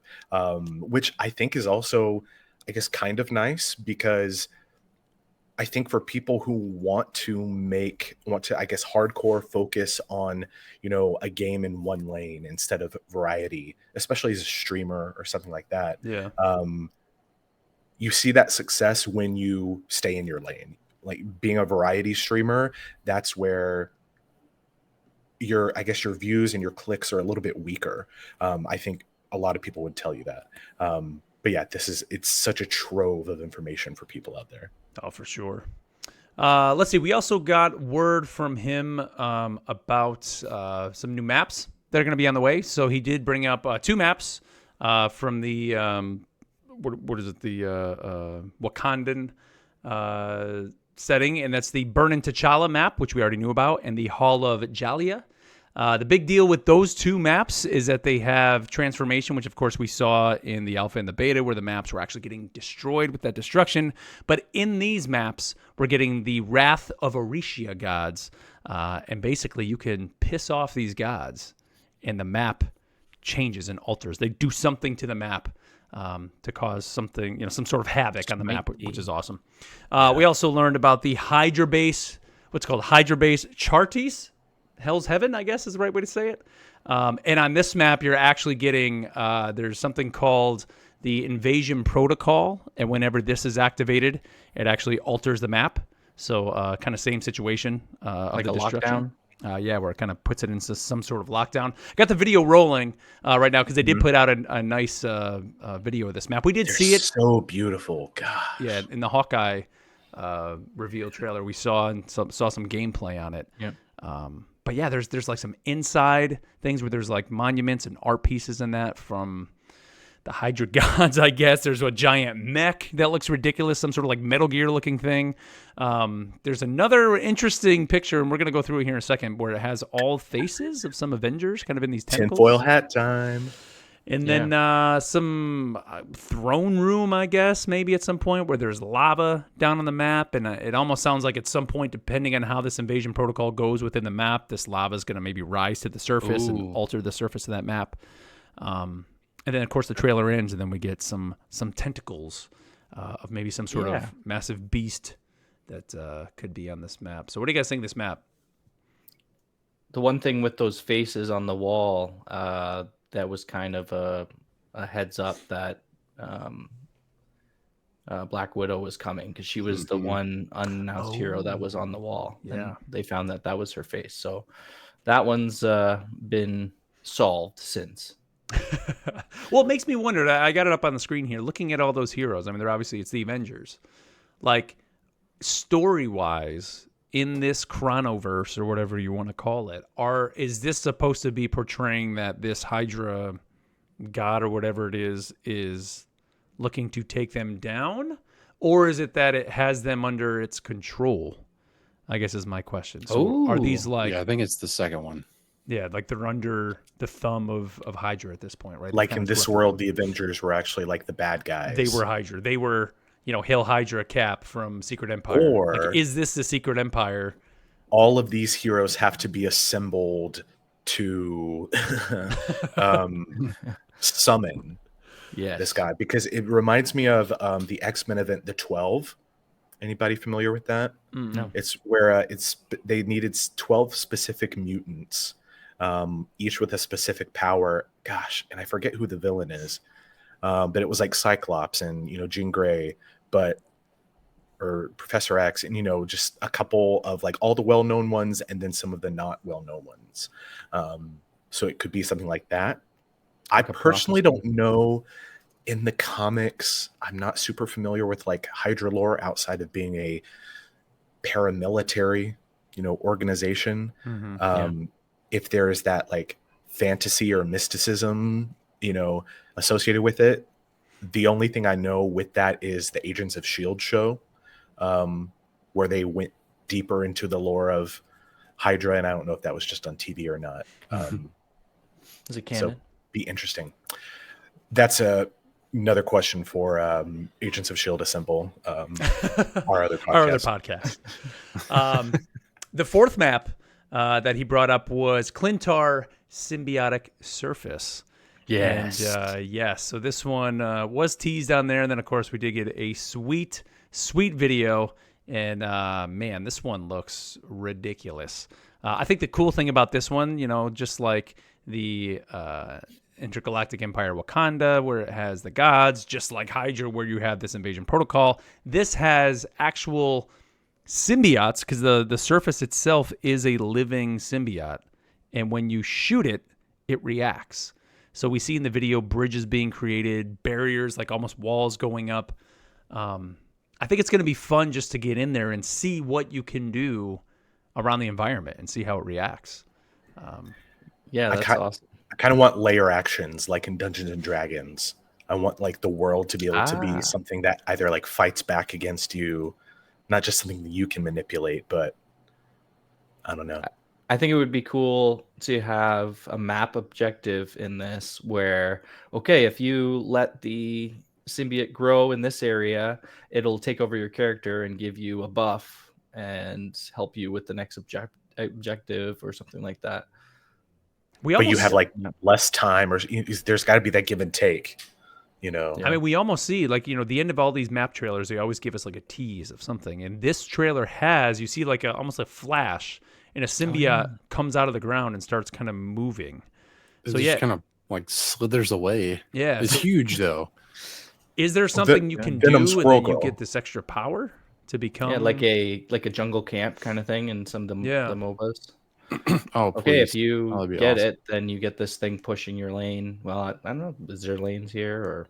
which I think is also, I guess, kind of nice, because I think for people who want to, I guess, hardcore focus on, a game in one lane instead of variety, especially as a streamer or something like that. Yeah. You see that success when you stay in your lane. Like being a variety streamer, that's where your views and your clicks are a little bit weaker. I think a lot of people would tell you that. But yeah, it's such a trove of information for people out there. Oh, for sure. Let's see. We also got word from him about some new maps that are going to be on the way. So he did bring up 2 maps from the what is it? The Wakandan setting, and that's the Burn in T'Challa map, which we already knew about, and the Hall of Jalia. The big deal with those two maps is that they have transformation, which of course we saw in the alpha and the beta, where the maps were actually getting destroyed with that destruction. But in these maps, we're getting the Wrath of Orisha gods, and basically you can piss off these gods, and the map changes and alters. They do something to the map to cause something, some sort of havoc on the map, which is awesome. We also learned about the Hydra base, what's called Hydra base Chartis. Hell's Heaven, I guess is the right way to say it. And on this map, you're actually getting, there's something called the Invasion Protocol. And whenever this is activated, it actually alters the map. So kind of same situation. Like of the a destruction. Lockdown? Where it kind of puts it into some sort of lockdown. Got the video rolling right now because they did put out a nice video of this map. We did see it. So beautiful. God. Yeah, in the Hawkeye reveal trailer, we saw some gameplay on it. Yeah. But yeah, there's like some inside things where there's like monuments and art pieces in that from the Hydra gods, I guess. There's a giant mech that looks ridiculous, some sort of like Metal Gear looking thing. There's another interesting picture, and we're going to go through it here in a second, where it has all faces of some Avengers kind of in these tentacles. Tinfoil hat time. And then some throne room, I guess, maybe at some point where there's lava down on the map. And it almost sounds like at some point, depending on how this invasion protocol goes within the map, this lava is going to maybe rise to the surface and alter the surface of that map. And then, of course, the trailer ends, and then we get some tentacles of maybe some sort of massive beast that could be on this map. So what do you guys think of this map? The one thing with those faces on the wall, that was kind of a heads up that Black Widow was coming, because she was the one unannounced hero that was on the wall. Yeah. And they found that was her face. So that one's been solved since. Well, it makes me wonder. I got it up on the screen here. Looking at all those heroes, I mean, it's the Avengers. Like, story-wise, in this chronoverse or whatever you want to call it, is this supposed to be portraying that this Hydra god or whatever it is looking to take them down, or is it that it has them under its control? I guess is my question. So are these like? Yeah, I think it's the second one. Yeah, like they're under the thumb of Hydra at this point, right? Like in this world, the Avengers were actually like the bad guys. They were Hydra. They were. Hail Hydra Cap from Secret Empire. Or like, is this the Secret Empire? All of these heroes have to be assembled to summon this guy, because it reminds me of the X-Men event, the 12. Anybody familiar with that? No. It's where they needed 12 specific mutants, each with a specific power. Gosh, and I forget who the villain is. But it was like Cyclops and Jean Grey, or Professor X, and just a couple of like all the well-known ones, and then some of the not well-known ones. So it could be something like that. I personally don't know. In the comics, I'm not super familiar with like Hydra lore outside of being a paramilitary, organization. If there is that like fantasy or mysticism, associated with it. The only thing I know with that is the Agents of S.H.I.E.L.D. show, where they went deeper into the lore of Hydra, and I don't know if that was just on TV or not. Is it canon? So be interesting. That's another question for Agents of S.H.I.E.L.D. Assemble, our other podcast. The fourth map that he brought up was Clintar Symbiotic Surface. Yes. And so this one was teased on there, and then of course we did get a sweet video, and man, this one looks ridiculous. I think the cool thing about this one, just like the Intergalactic Empire Wakanda, where it has the gods, just like Hydra, where you have this invasion protocol, this has actual symbiotes, because the surface itself is a living symbiote, and when you shoot it, it reacts. So we see in the video bridges being created, barriers, like almost walls going up. I think it's going to be fun just to get in there and see what you can do around the environment and see how it reacts. That's awesome. I kind of want layer actions like in Dungeons and Dragons. I want like the world to be able to be something that either like fights back against you, not just something that you can manipulate, but I don't know. I think it would be cool to have a map objective in this where, okay, if you let the symbiote grow in this area, it'll take over your character and give you a buff and help you with the next objective or something like that. But you have like Yeah. less time, or there's got to be that give and take, you know. Yeah. I mean, we almost see like, the end of all these map trailers, they always give us like a tease of something. And this trailer you see like almost a flash, and a symbiote comes out of the ground and starts kind of moving. It So, just yeah. kind of like slithers away. Yeah. It's so huge though. is there something you can do Venom and Squirrel then you Girl. get this extra power to become? Yeah, like a jungle camp kind of thing in some of the MOBAs. Oh, Okay, if please. you That'd be get awesome. it, then you get this thing pushing your lane. Well, I don't know, is there lanes here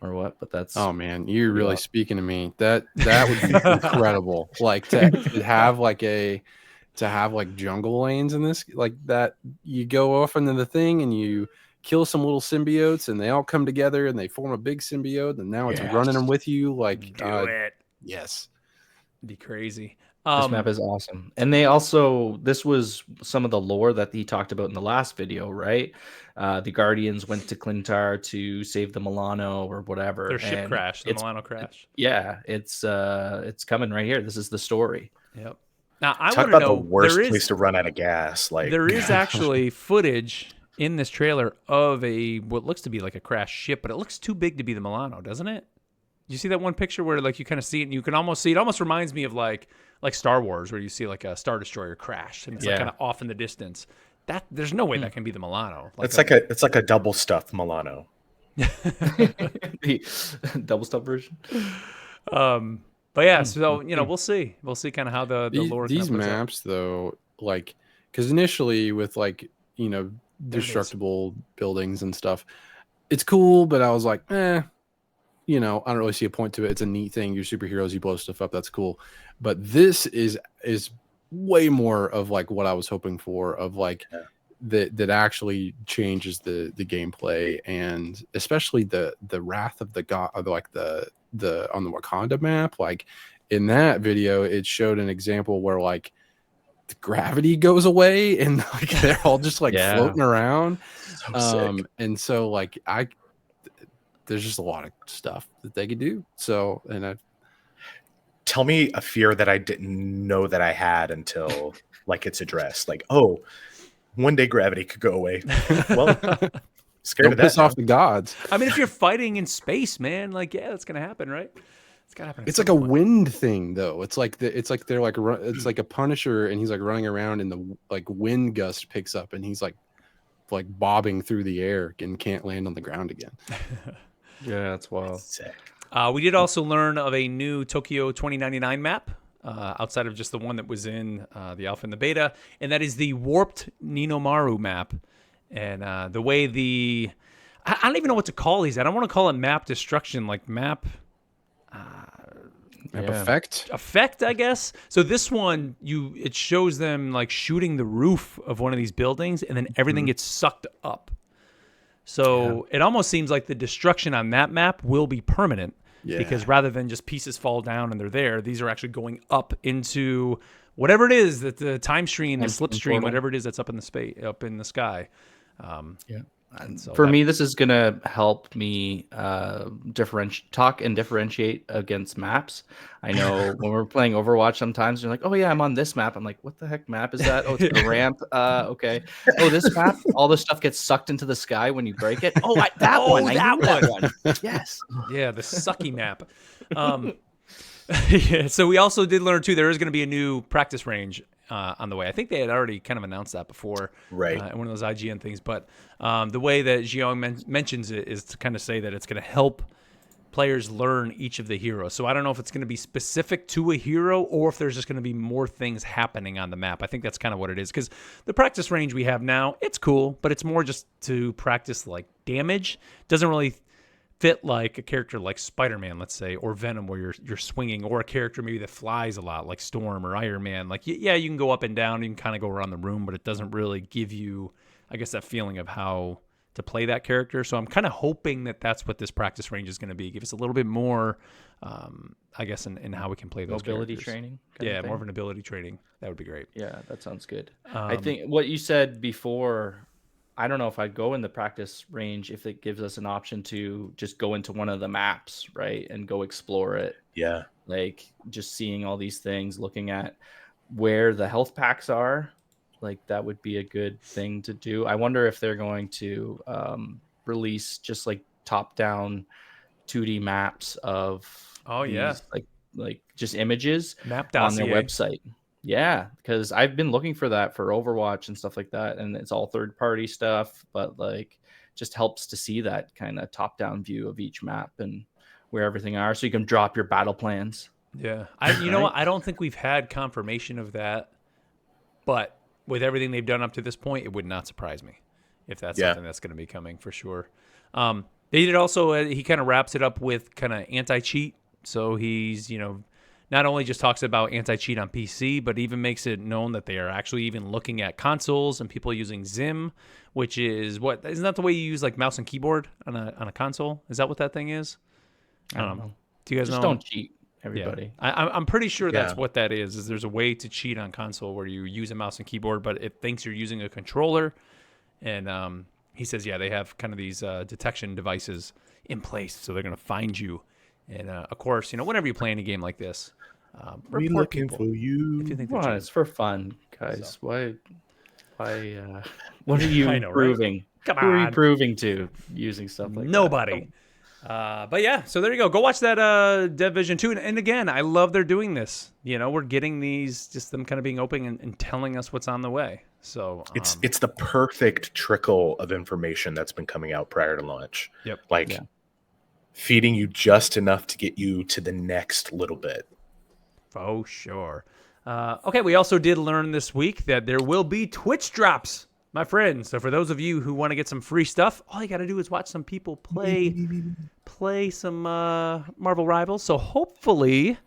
or what? But that's Oh man, you're really Yeah. speaking to me. That would be incredible. Like to have like jungle lanes in this, like that. You go off into the thing and you kill some little symbiotes, and they all come together and they form a big symbiote, and now it's Yes. running them with you. Like, do it. yes, It'd be crazy. This map is awesome. And they also, this was some of the lore that he talked about in the last video, right? The Guardians went to Clintar to save the Milano or whatever. Their ship and crash, the it's- Milano crash. Yeah, it's coming right here. This is the story. Yep. Now I Talk want to about know the worst there place is to run out of gas. Like there is actually footage in this trailer of what looks to be like a crashed ship, but it looks too big to be the Milano, doesn't it? You see that one picture where like you kind of see it and you can almost see it. Almost reminds me of like Star Wars, where you see like a Star Destroyer crash and it's like Yeah. kind of off in the distance. That there's no way that can be the Milano. it's like a double stuffed Milano. The double stop version. But yeah, so we'll see kind of how the lore these kinda plays out. maps though, like, because initially with like it is. destructible buildings and stuff, it's cool, but I was like, I don't really see a point to it. It's a neat thing. You're superheroes, you blow stuff up, that's cool. But this is way more of like what I was hoping for, of like that actually changes the gameplay, and especially the Wrath of the God, like the on the Wakanda map. Like in that video, it showed an example where like the gravity goes away and like they're all just like Yeah. floating around. So sick. And so like there's just a lot of stuff that they could do. So, and Tell me a fear that I didn't know that I had until like it's addressed. Like, oh, one day gravity could go away. Well, scared don't of that. piss off now. the gods. I mean, if you're fighting in space, man, like that's gonna happen, right? It's gotta happen. at It's like some a point. wind thing though. It's like they're like it's like a Punisher, and he's like running around, and the like wind gust picks up, and he's like bobbing through the air and can't land on the ground again. Yeah, that's wild. Sick. We did also learn of a new Tokyo 2099 map, outside of just the one that was in the alpha and the beta, and that is the warped Ninomaru map. And the way I don't even know what to call these. I don't want to call it map destruction, like map Map Yeah. effect. I guess. So this one, it shows them like shooting the roof of one of these buildings, and then everything gets sucked up. So it almost seems like the destruction on that map will be permanent, because rather than just pieces fall down and they're there, these are actually going up into whatever it is that the time stream, the slipstream, portal. whatever it is that's up in the sky. Yeah. And so For that- me, this is gonna help me differentiate against maps. I know when we're playing Overwatch, sometimes you're like, "Oh yeah, I'm on this map." I'm like, "What the heck map is that?" Oh, it's a ramp. Okay. Oh, this map, all the stuff gets sucked into the sky when you break it. Oh, that Oh, one. I that knew that one. Yes. Yeah, the sucky map. Yeah, so we also did learn too, there is going to be a new practice range on the way. I think they had already kind of announced that before, Right. in one of those IGN things. But the way that Jiang mentions it is to kind of say that it's going to help players learn each of the heroes. So I don't know if it's going to be specific to a hero or if there's just going to be more things happening on the map. I think that's kind of what it is, because the practice range we have now, it's cool, but it's more just to practice like damage. Doesn't really fit like a character like Spider-Man, let's say, or Venom, where you're swinging, or a character maybe that flies a lot like Storm or Iron Man. Like, yeah, you can go up and down, you can kind of go around the room, but it doesn't really give you, I guess, that feeling of how to play that character. So I'm kind of hoping that that's what this practice range is going to be. Give us a little bit more, I guess, in how we can play those Mobility characters. training. kind Yeah, of more thing. of an ability training. That would be great. Yeah, that sounds good. I Um, think what you said before, I don't know if I'd go in the practice range if it gives us an option to just go into one of the maps, right, and go explore it. Yeah. Like just seeing all these things, looking at where the health packs are, like that would be a good thing to do. I wonder if they're going to release just like top-down 2D maps of Oh, yeah. these, like just images Map on their dossier. website. Yeah, because I've been looking for that for Overwatch and stuff like that, and it's all third-party stuff, but like just helps to see that kind of top-down view of each map and where everything are, so you can drop your battle plans. Yeah. You know what? I don't think we've had confirmation of that, but with everything they've done up to this point, it would not surprise me if that's Yeah. something that's going to be coming for sure. They did also, he kind of wraps it up with kind of anti-cheat. So he's, not only just talks about anti-cheat on PC, but even makes it known that they are actually even looking at consoles and people using Zim, which is isn't that the way you use like mouse and keyboard on a console? Is that what that thing is? I don't know. Do you guys Just know? don't cheat, everybody. Yeah. I'm pretty sure that's Yeah. what that is. Is there's a way to cheat on console where you use a mouse and keyboard, but it thinks you're using a controller. And he says, yeah, they have kind of these detection devices in place, so they're going to find you. And of course, whenever you play any game like this, We report looking people for you. if you think they're Well, cheating. it's for fun, guys. Why? What are you I know, right? proving? Come Who are you on. proving to using stuff like that? Nobody. But yeah, so there you go. Go watch that Division 2. And again, I love they're doing this. We're getting these, just them kind of being open and telling us what's on the way. So It's the perfect trickle of information that's been coming out prior to launch. Yep. Like Yeah. feeding you just enough to get you to the next little bit. for sure. Okay, we also did learn this week that there will be Twitch drops, my friends. So for those of you who want to get some free stuff, all you got to do is watch some people play some Marvel Rivals. So hopefully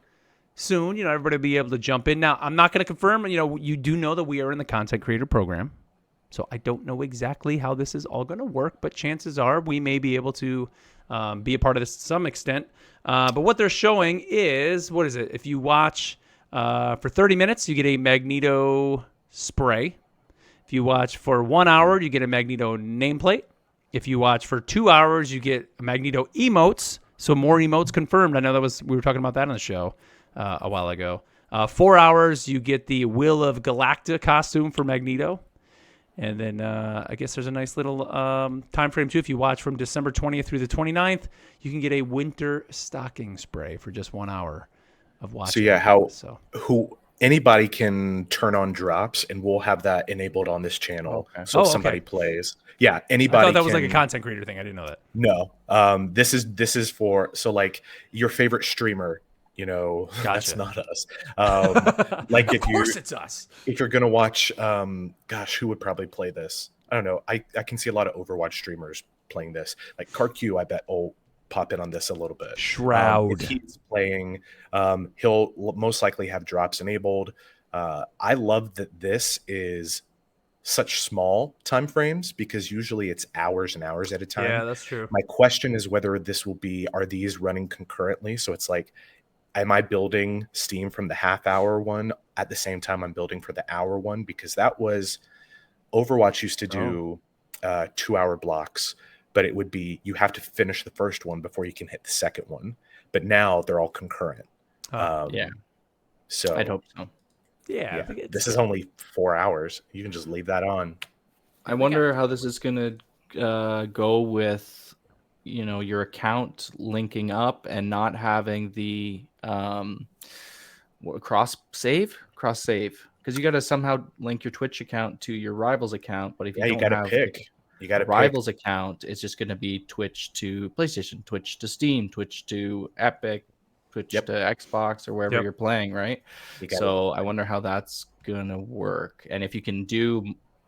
soon, everybody will be able to jump in. Now, I'm not going to confirm, you do know that we are in the content creator program. So I don't know exactly how this is all going to work, but chances are we may be able to be a part of this to some extent. But what they're showing is, what is it? If you watch for 30 minutes, you get a Magneto spray. If you watch for 1 hour, you get a Magneto nameplate. If you watch for 2 hours, you get a Magneto emotes. So more emotes confirmed. I know we were talking about that on the show a while ago. 4 hours, you get the Will of Galacta costume for Magneto. And then I guess there's a nice little time frame, too. If you watch from December 20th through the 29th, you can get a winter stocking spray for just 1 hour of watching. Anybody can turn on drops, and we'll have that enabled on this channel. Okay. So if Oh, somebody okay. plays. Yeah, I anybody thought that was like a can- content creator thing. I didn't know that. No. This is for like your favorite streamer, that's Gotcha. not us. Like Of if course it's us. you're gonna watch who would probably play this? I don't know. I can see a lot of Overwatch streamers playing this. Like CarQ, I bet will pop in on this a little bit. Shroud. If he's playing, he'll most likely have drops enabled. I love that this is such small time frames because usually it's hours and hours at a time. Yeah, that's true. My question is whether are these running concurrently? So it's like, am I building Steam from the half-hour one at the same time I'm building for the hour one? Because that was Overwatch used to do 2-hour blocks, but it would be you have to finish the first one before you can hit the second one. But now they're all concurrent. Yeah. So I'd hope so. Yeah. I yeah, think this is only 4 hours. You can just leave that on. I wonder how this is going to go with, your account linking up and not having the cross save, because you got to somehow link your Twitch account to your Rivals account. But if you Yeah, you don't got to have pick. You got the to Rivals account, it's just going to be Twitch to PlayStation, Twitch to Steam, Twitch to Epic, Twitch Yep. to Xbox, or wherever Yep. you're playing, right? So I wonder how that's gonna work, and if you can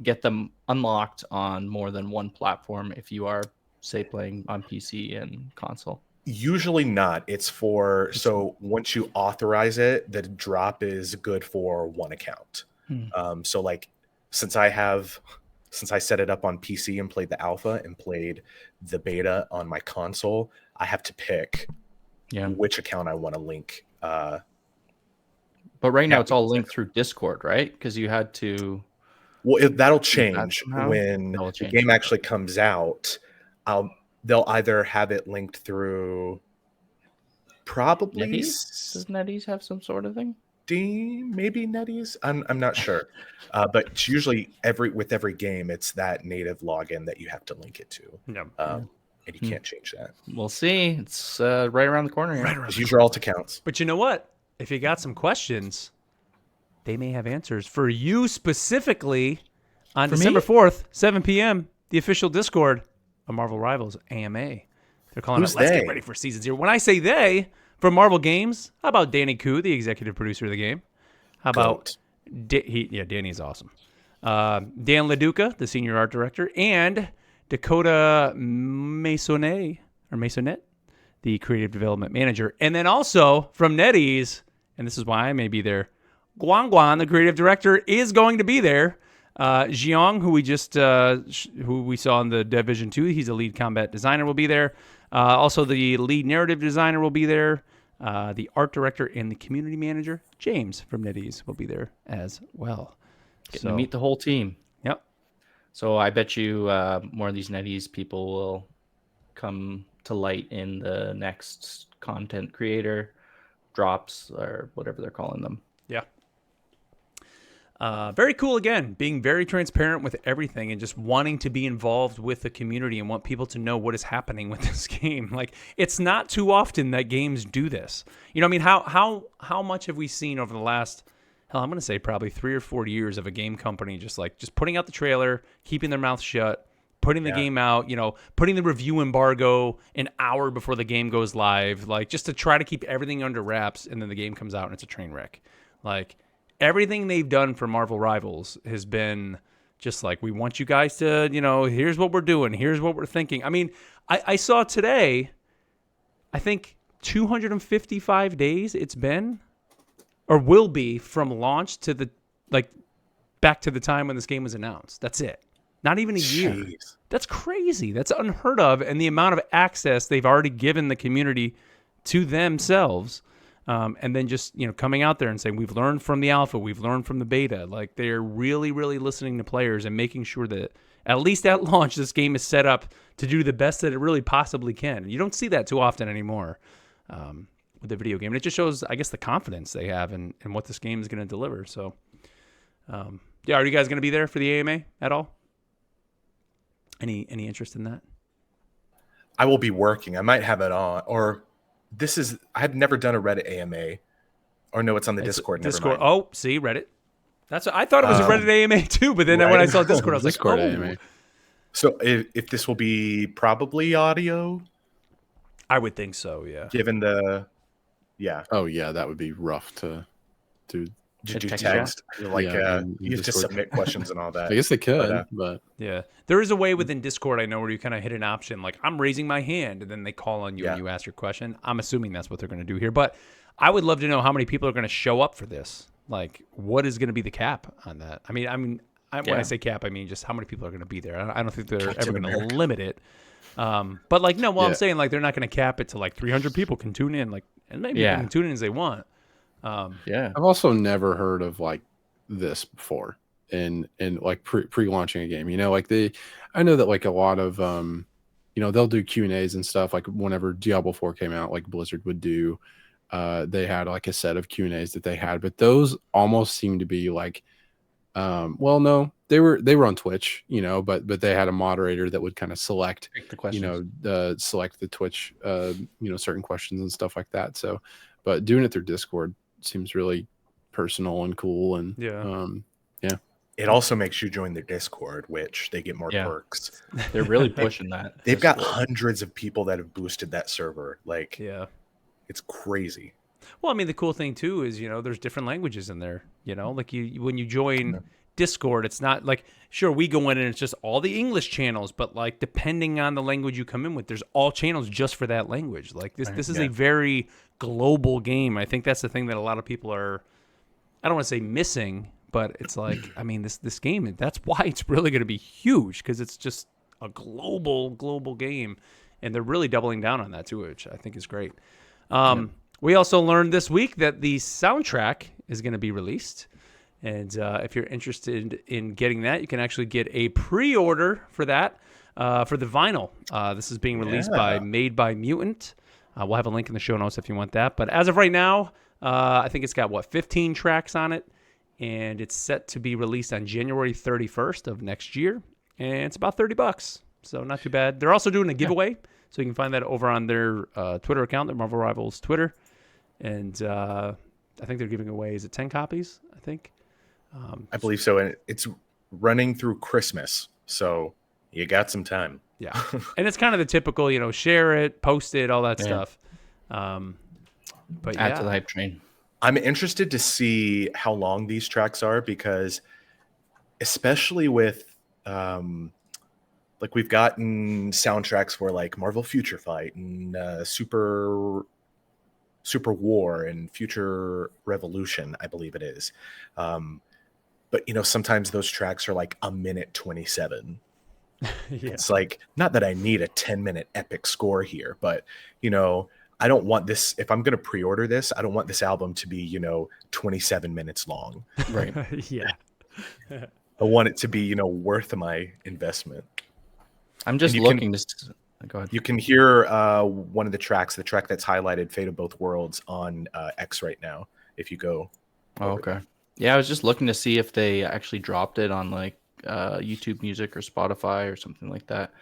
get them unlocked on more than one platform if you are, say, playing on PC and console. Usually not. It's for once you authorize it, the drop is good for one account. So like, since I have since I set it up on PC and played the alpha and played the beta on my console, I have to pick which account I want to link. But right now it's all linked through Discord, right? Because you had to. Well, that'll change when the game actually comes out. They'll either have it linked through probably NetEase? Does NetEase have some sort of thing? Steam, maybe NetEase. I'm not sure, but it's usually with every game, it's that native login that you have to link it to, and you can't change that. We'll see. It's right around the corner here. Just use your alt accounts. But you know what? If you got some questions, they may have answers for you specifically on December 4th, 7 p.m. The official Discord of Marvel Rivals AMA. They're calling it "Let's Get Ready for Season 0." When I say they, from Marvel Games, how about Danny Koo, the executive producer of the game? How about Danny's awesome. Dan LaDuca, the senior art director, and Dakota Maisonnet, the creative development manager. And then also from NetEase, and this is why I may be there, Guan, the creative director, is going to be there. Jiang, who we saw in the Division 2, he's a lead combat designer, will be there. Also, the lead narrative designer will be there. The art director and the community manager, James from NetEase, will be there as well. Getting to meet the whole team. Yep. So I bet you more of these NetEase people will come to light in the next content creator drops or whatever they're calling them. Yeah. Very cool, again, being very transparent with everything and just wanting to be involved with the community and want people to know what is happening with this game. Like, it's not too often that games do this. You know what I mean? How much have we seen over the last, I'm going to say probably 3 or 4 years of a game company just putting out the trailer, keeping their mouth shut, putting the game out, putting the review embargo an hour before the game goes live, like just to try to keep everything under wraps, and then the game comes out and it's a train wreck. Like, everything they've done for Marvel Rivals has been just like, we want you guys to, here's what we're doing. Here's what we're thinking. I mean, I saw today, I think 255 days it's been or will be from launch to back to the time when this game was announced. That's it. Not even a year. Jeez. That's crazy. That's unheard of. And the amount of access they've already given the community to themselves. And then just, coming out there and saying, we've learned from the alpha, we've learned from the beta. Like, they're really, really listening to players and making sure that at least at launch, this game is set up to do the best that it really possibly can. You don't see that too often anymore with the video game. And it just shows, I guess, the confidence they have in what this game is going to deliver. So, are you guys going to be there for the AMA at all? Any interest in that? I will be working. I might have it on, or... I had never done a Reddit AMA, or no, it's on the Discord. Discord. Oh, see, Reddit. I thought it was a Reddit AMA too, but then when I saw Discord, I was Discord like, AMA. So if this will be probably audio, I would think so. Yeah. Given the, Oh yeah, that would be rough to do text. Like you have to Discord. submit questions and all that. I guess they could, but yeah, there is a way within Discord, I know, where you kind of hit an option like, I'm raising my hand, and then they call on you and you ask your question. I'm assuming that's what they're going to do here, but I would love to know how many people are going to show up for this. Like, what is going to be the cap on that? I mean, when I say cap, I mean just how many people are going to be there. I don't think they're ever going to limit it. But like, no, I'm saying, like, they're not going to cap it to like 300 people can tune in, like, and maybe they can tune in as they want. I've also never heard of like this before in like pre-launching a game. Like I know that like a lot of they'll do Q&As and stuff. Like whenever Diablo 4 came out, like Blizzard would do, they had like a set of Q&As that they had, but those almost seem to be like, no, they were on Twitch, but they had a moderator that would kind of select the questions. Select the Twitch, certain questions and stuff like that. So, but doing it through Discord seems really personal and cool, and it also makes you join their Discord, which they get more perks. They're really pushing that. They've got hundreds of people that have boosted that server. Like, it's crazy. Well, I mean, the cool thing too is, there's different languages in there. Like when you join Discord, it's not like, sure, we go in and it's just all the English channels, but like depending on the language you come in with, there's all channels just for that language. Like this is a very global game. I think that's the thing that a lot of people are, I don't want to say missing, but it's like, I mean, this game, that's why it's really going to be huge, because it's just a global game, and they're really doubling down on that too, which I think is great. We also learned this week that the soundtrack is going to be released, and if you're interested in getting that, you can actually get a pre-order for that for the vinyl. This is being released by Made by Mutant. We'll have a link in the show notes if you want that. But as of right now, I think it's got 15 tracks on it, and it's set to be released on January 31st of next year, and it's about $30, so not too bad. They're also doing a giveaway, so you can find that over on their Twitter account, their Marvel Rivals Twitter, and I think they're giving away, is it 10 copies? I think. I believe so, and it's running through Christmas, so you got some time. Yeah, and it's kind of the typical, share it, post it, all that stuff. But Add to the hype train. I'm interested to see how long these tracks are, because especially with like we've gotten soundtracks for like Marvel Future Fight and Super War and Future Revolution, I believe it is. But sometimes those tracks are like a minute 27. Yeah. It's like, not that I need a 10-minute epic score here, but I don't want this. If I'm going to pre-order this, I don't want this album to be 27 minutes long. Right. Yeah. I want it to be worth my investment. I'm just looking to go ahead. You can hear one of the tracks, the track that's highlighted, Fate of Both Worlds, on X right now if you go. Oh, okay. Yeah, I was just looking to see if they actually dropped it on like YouTube Music or Spotify or something like that,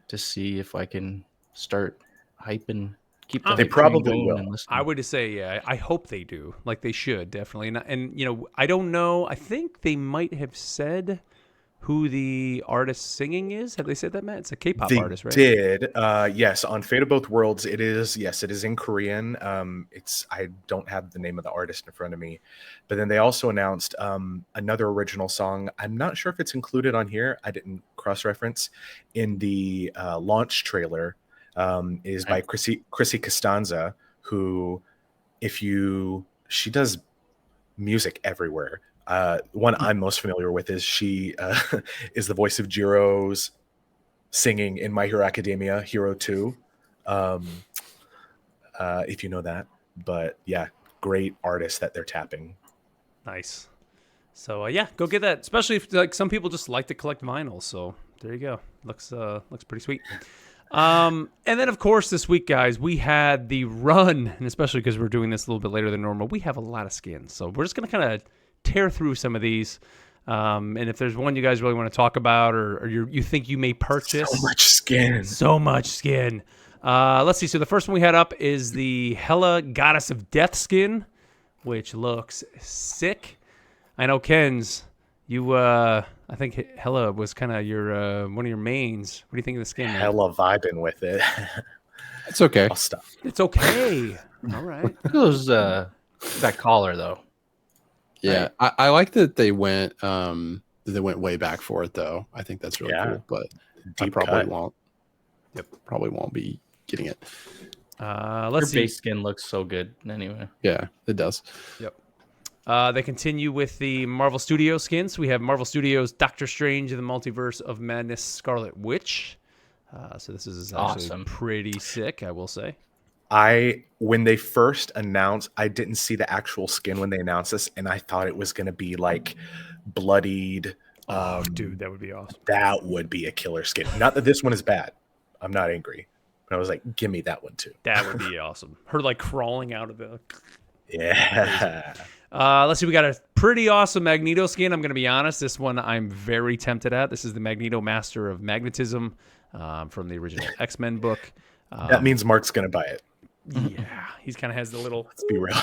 to see if I can start hyping. Keep the They hype train probably going will. and listening. I would say, yeah, I hope they do. Like, they should, definitely. And I don't know. I think they might have said who the artist singing is. Have they said that, Matt? It's a K-pop They artist, right? did. Yes, on Fate of Both Worlds, it is. Yes, it is in Korean. I don't have the name of the artist in front of me, but then they also announced another original song. I'm not sure if it's included on here. I didn't cross-reference. In the launch trailer, is by Chrissy Costanza, who, she does music everywhere. One I'm most familiar with is she is the voice of Jiro's singing in My Hero Academia Hero 2, if you know that. But yeah, great artist that they're tapping. Nice. So yeah, go get that. Especially if like some people just like to collect vinyl. So there you go. Looks pretty sweet. And then of course this week, guys, we had the run, and especially because we're doing this a little bit later than normal, we have a lot of skins. So we're just gonna kind of tear through some of these. And if there's one you guys really want to talk about, or you think you may purchase, So much skin. Let's see. So the first one we had up is the Hela Goddess of Death skin, which looks sick. I know, Ken's, I think Hela was kind of your one of your mains. What do you think of the skin, man? Hella vibing with it. It's okay. I'll stop. It's okay. All right. Look at those that collar though. Yeah, I like that they went way back for it though. I think that's really cool. But I Deep probably cut. won't. Yep, probably won't be getting it. Your Let's see. base skin looks so good anyway. Yeah, it does. Yep. They continue with the Marvel Studios skins. We have Marvel Studios Doctor Strange in the Multiverse of Madness Scarlet Witch. So this is actually Awesome. pretty sick, I will say. When they first announced, I didn't see the actual skin when they announced this, and I thought it was going to be like bloodied. Dude, that would be awesome. That would be a killer skin. Not that this one is bad. I'm not angry. But I was like, give me that one too. That would be awesome. Her like crawling out of the... Yeah. Let's see. We got a pretty awesome Magneto skin. I'm going to be honest. This one I'm very tempted at. This is the Magneto Master of Magnetism from the original X-Men book. That means Mark's going to buy it. Yeah, he's kind of has the little... Let's be real.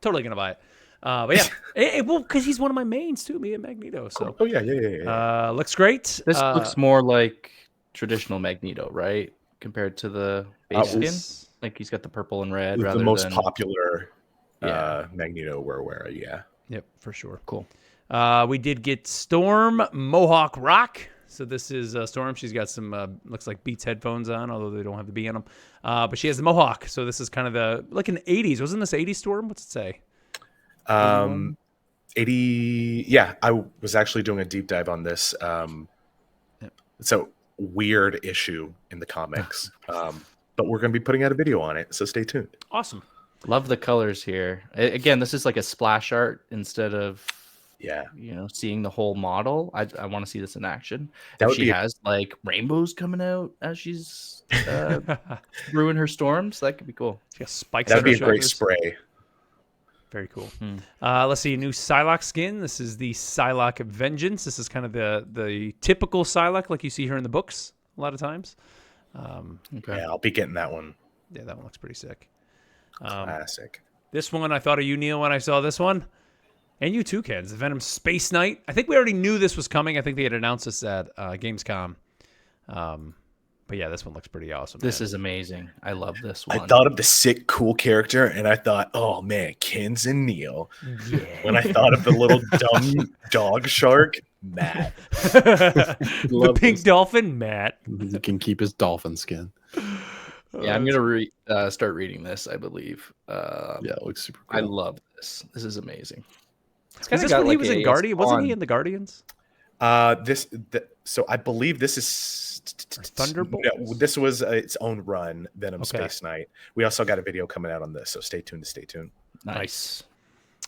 Totally going to buy it. But yeah, well, because he's one of my mains too, me and Magneto. So Oh, yeah. looks great. This looks more like traditional Magneto, right? Compared to the base skin. Like he's got the purple and red. The most popular Magneto we're aware. Yeah. Yep, for sure. Cool. We did get Storm Mohawk Rock. So this is Storm. She's got some looks like Beats headphones on, although they don't have the B on them. But she has the Mohawk. So this is kind of like an 80s. Wasn't this 80s Storm? What's it say? 80. Yeah, I was actually doing a deep dive on this. It's a weird issue in the comics, but we're going to be putting out a video on it, so stay tuned. Awesome. Love the colors here. Again, this is like a splash art instead of Yeah, seeing the whole model. I want to see this in action. That If would she be- has like rainbows coming out as she's brewing her storms, that could be cool. She got spikes that'd on be her a great shoulders. spray. Very cool. Let's see, a new Psylocke skin. This is the Psylocke Vengeance. This is kind of the typical Psylocke like you see here in the books a lot of times. Okay. Yeah, I'll be getting that one. Yeah, that one looks pretty sick. Classic. This one, I thought of you, Neil, when I saw this one. And you too, Ken. It's the Venom Space Knight. I think we already knew this was coming. I think they had announced this at Gamescom. But yeah, this one looks pretty awesome. This man. is amazing. I love this one. I thought of the sick, cool character, and I thought, oh man, Kins and Neil. When I thought of the little dumb dog shark, Matt. the Love pink this. dolphin, Matt. He can keep his dolphin skin. Yeah, I'm gonna start reading this. I believe. Yeah, it looks super I cool. love this. This is amazing. It's Is kinda this got when he like was a in Guardian? Wasn't he spawn- in the Guardians? So I believe this is Thunderbolts? No, this was its own run, Venom Okay. Space Knight. We also got a video coming out on this, so stay tuned. Nice.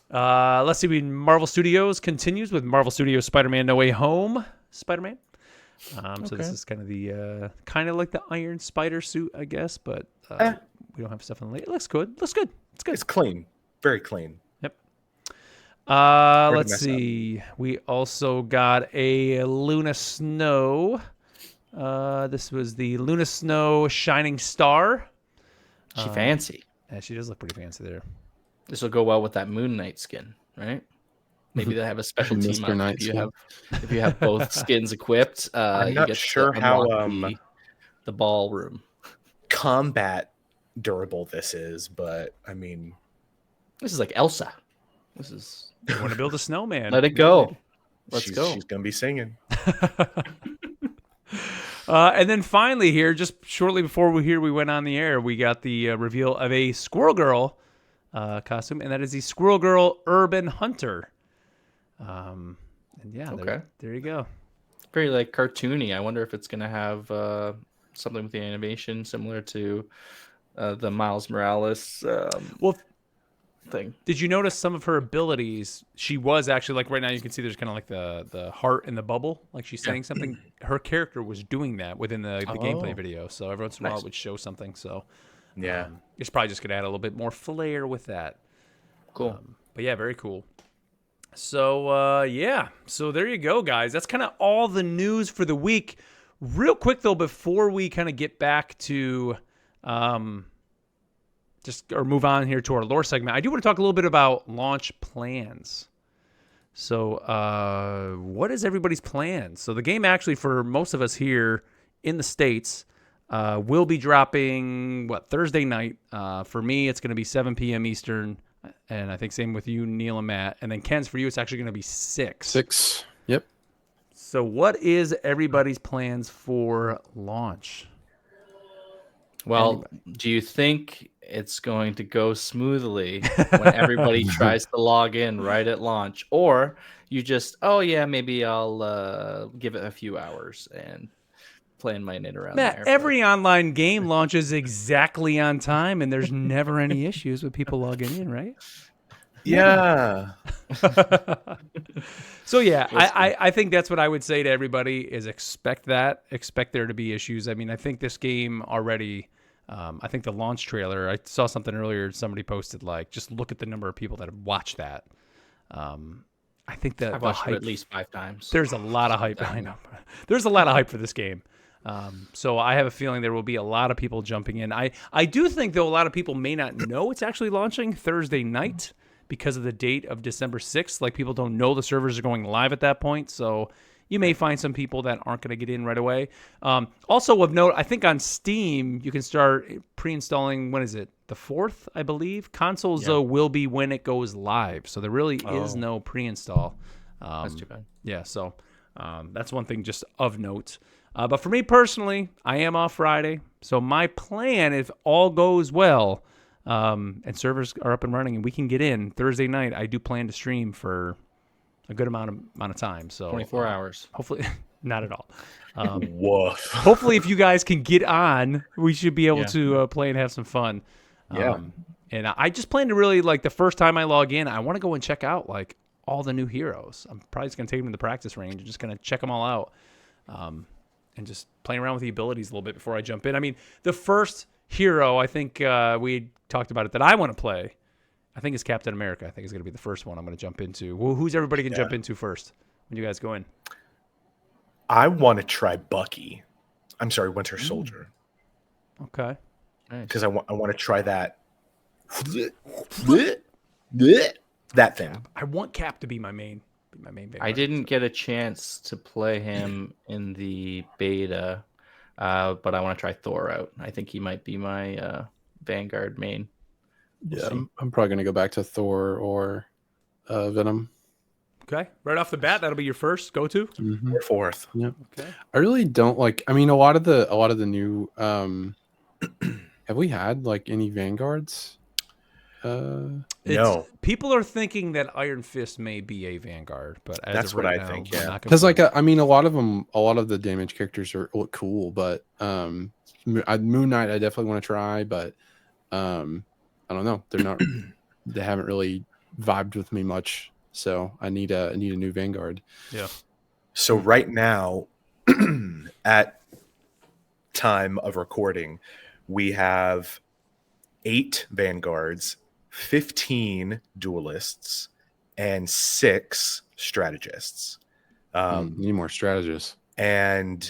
Let's see. Marvel Studios continues with Marvel Studios Spider-Man No Way Home. Spider-Man. So this Okay. is kind of the kind of like the Iron Spider suit, I guess, but Eh. we don't have stuff in the late. It looks good. Looks good. It's good. It's clean, very clean. Yep. to Let's mess up. see. We also got a Luna Snow. This was the Luna Snow Shining Star. She fancy. Yeah, she does look pretty fancy there. This will go well with that Moon Knight skin, right? Maybe they have a special team Mr. up Knight if you skin. have both skins equipped. I'm you not get to sure how, unlock the ballroom. Combat durable this is, but I mean, This is like Elsa. This is You want to build a snowman? let it go. Let's she's, go. She's gonna be singing. And then finally here, just shortly before we went on the air, we got the reveal of a Squirrel Girl costume, and that is the Squirrel Girl Urban Hunter. And yeah, Okay. there you go. Very like cartoony. I wonder if it's gonna have something with the animation similar to the Miles Morales Well, thing. did you notice some of her abilities? She was actually like right now you can see there's kind of like the heart in the bubble, like she's saying something. Her character was doing that within the gameplay Oh. video. So every once in a while Nice. it would show something. So Yeah. it's probably just gonna add a little bit more flair with that. Cool. But yeah, very cool. So yeah, so there you go, guys. That's kind of all the news for the week. Real quick though, before we kind of get back to move on here to our lore segment, I do want to talk a little bit about launch plans. So what is everybody's plan? So the game actually for most of us here in the States will be dropping Thursday night. For me, it's going to be 7 p.m. Eastern. And I think same with you, Neil and Matt. And then Ken's for you, it's actually going to be 6. 6. Yep. So what is everybody's plans for launch? Well, do you think it's going to go smoothly when everybody tries to log in right at launch, or you just, oh yeah, maybe I'll give it a few hours and plan my net around Matt, there. every online game launches exactly on time, and there's never any issues with people logging in, right? Yeah. So yeah, I think that's what I would say to everybody is expect that. Expect there to be issues. I mean, I think this game already, I think the launch trailer, I saw something earlier, somebody posted like, just look at the number of people that have watched that. I think that I've the watched it hype, at least 5 times. there's a lot of hype. I know. There's a lot of hype for this game. So I have a feeling there will be a lot of people jumping in. I do think, though, a lot of people may not know it's actually launching Thursday night because of the date of December 6th. Like, people don't know the servers are going live at that point. So you may find some people that aren't going to get in right away. Also of note, I think on Steam, you can start pre-installing, when is it? The 4th, I believe. Consoles, though, will be when it goes live. So there really is no pre-install. That's too bad. Yeah, so that's one thing just of note. But for me personally, I am off Friday. So my plan, if all goes well, and servers are up and running and we can get in Thursday night, I do plan to stream for a good amount of time. So 24 hours. Hopefully, not at all. Woof. Hopefully, if you guys can get on, we should be able Yeah. to play and have some fun. Yeah. And I just plan to really, like, the first time I log in, I want to go and check out, like, all the new heroes. I'm probably just going to take them to the practice range and just going to check them all out. And just playing around with the abilities a little bit before I jump in. I mean, the first hero, I think we talked about it, that I want to play, I think is Captain America. I think is going to be the first one I'm going to jump into. Well, who's everybody can jump into first when you guys go in? I want to try Bucky. I'm sorry, Winter Soldier, Okay. Nice. because I want to try that that thing. I want Cap to be my main Vanguard. I didn't get a chance to play him in the beta, but I want to try Thor out. I think he might be my Vanguard main. Yeah, I'm probably gonna go back to Thor or Venom. Okay. Right off the bat, that'll be your first go-to? Mhm. Or fourth. Okay. I really don't like. I mean, a lot of the new. Have we had like any Vanguards? No. People are thinking that Iron Fist may be a Vanguard, but as That's of what right I now, think, we're yeah. not Because like confirmed. I mean, a lot of the damage characters look cool, but Moon Knight I definitely want to try, but I don't know. They're not. They haven't really vibed with me much, so I need a new Vanguard. Yeah. So right now, at time of recording, we have 8 Vanguards, 15 duelists, and 6 strategists. Need more strategists. And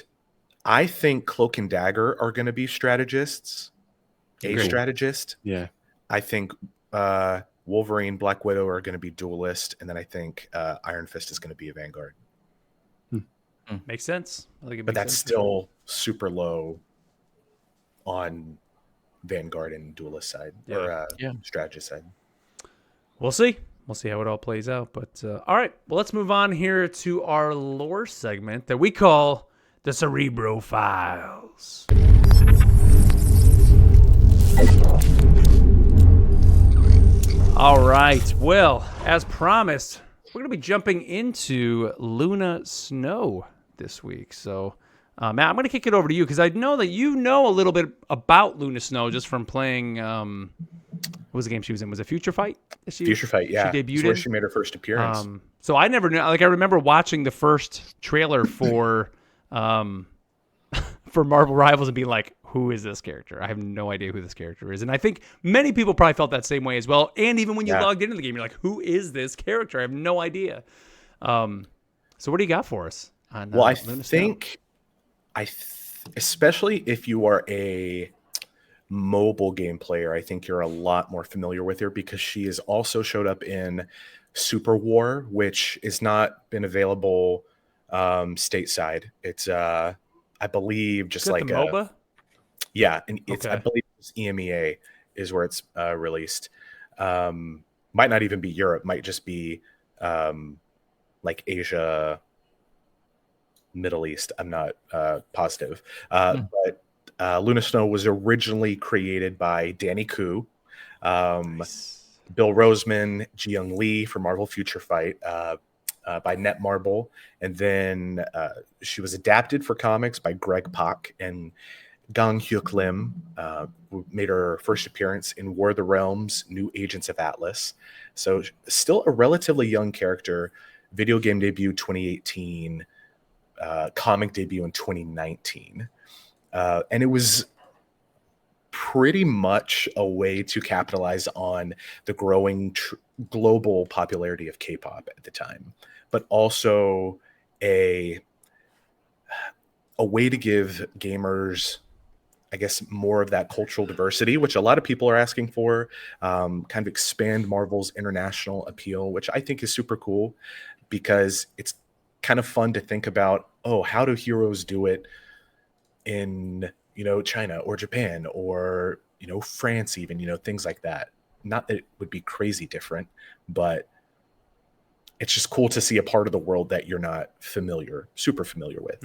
I think Cloak and Dagger are going to be strategists. A Agreed. strategist. Yeah. I think Wolverine, Black Widow are going to be duelist, and then I think Iron Fist is going to be a Vanguard. Makes sense. I think it But makes that's sense. still super low on Vanguard and duelist side or Yeah. strategist side. We'll see. We'll see how it all plays out. But all right, well, let's move on here to our lore segment that we call the Cerebro Files. All right. Well, as promised, we're going to be jumping into Luna Snow this week. So, Matt, I'm going to kick it over to you because I know that you know a little bit about Luna Snow just from playing. What was the game she was in? Was it Future Fight? Future Fight, yeah. She It's debuted where in? she made her first appearance. So I never knew. Like I remember watching the first trailer for for Marvel Rivals and being like, "Who is this character? I have no idea who this character is." And I think many people probably felt that same way as well. And even when you Yeah. logged into the game, you're like, "Who is this character? I have no idea." So what do you got for us? On, Well, I Luna Snow? think, especially if you are a mobile game player, I think you're a lot more familiar with her because she has also showed up in Super War, which has not been available stateside. It's I believe just Is that like the MOBA. yeah, and it's I Okay. believe it's EMEA is where it's released. Might not even be Europe, might just be like Asia, Middle East. I'm not positive. But Luna Snow was originally created by Danny Koo, Nice. Bill Roseman, Ji-Young Lee for Marvel Future Fight, by Netmarble, and then she was adapted for comics by Greg Pak and Gang Hyuk Lim, who made her first appearance in War of the Realms, New Agents of Atlas. So still a relatively young character. Video game debut 2018, comic debut in 2019. And it was pretty much a way to capitalize on the growing global popularity of K-pop at the time, but also a way to give gamers, I guess, more of that cultural diversity, which a lot of people are asking for, kind of expand Marvel's international appeal, which I think is super cool because it's kind of fun to think about, oh, how do heroes do it in, China or Japan or, France even, things like that. Not that it would be crazy different, but it's just cool to see a part of the world that you're not super familiar with.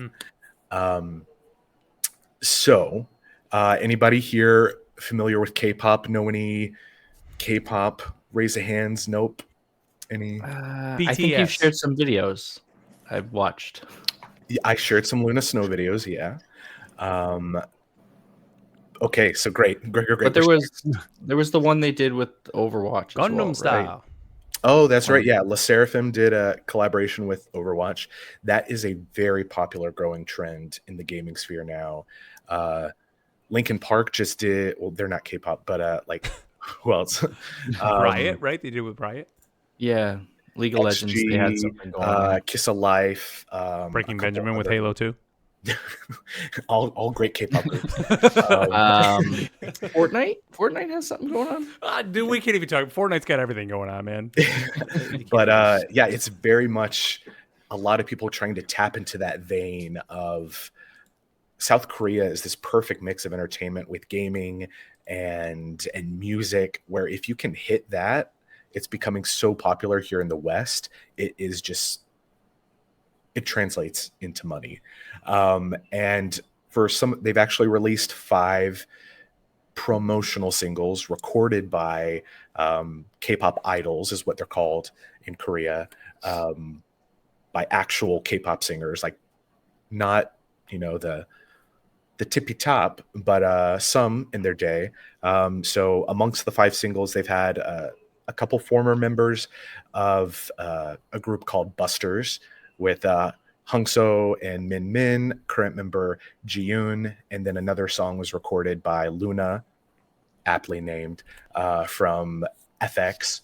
So anybody here familiar with K-pop? Know any K-pop? Raise a hands. Nope. Any? I think you've BTS. shared some videos I've watched. I shared some Luna Snow videos. Yeah. Um, okay, so great. But there was the one they did with Overwatch as well, Gundam right? style. Oh, that's right. Yeah, La Seraphim did a collaboration with Overwatch. That is a very popular growing trend in the gaming sphere now. Linkin Park just did. Well, they're not K-pop, but like who else? Riot, right? They did it with Riot. Yeah, League of Legends. They had XG, something going on. Kiss of Life, Breaking a couple Benjamin with other- Halo 2. all great K-pop groups. Fortnite has something going on. Dude, we can't even talk. Fortnite's got everything going on, man. But yeah, it's very much a lot of people trying to tap into that vein of South Korea is this perfect mix of entertainment with gaming and music, where if you can hit that, it's becoming so popular here in the West. It is just, it translates into money. And for some, they've actually released 5 promotional singles recorded by K-pop idols, is what they're called in Korea, by actual K-pop singers, like not, you know, the tippy top, but some in their day. So amongst the 5 singles, they've had a couple former members of a group called Busters with Hongso and Min Min, current member Jiyoon, and then another song was recorded by Luna, aptly named, from FX.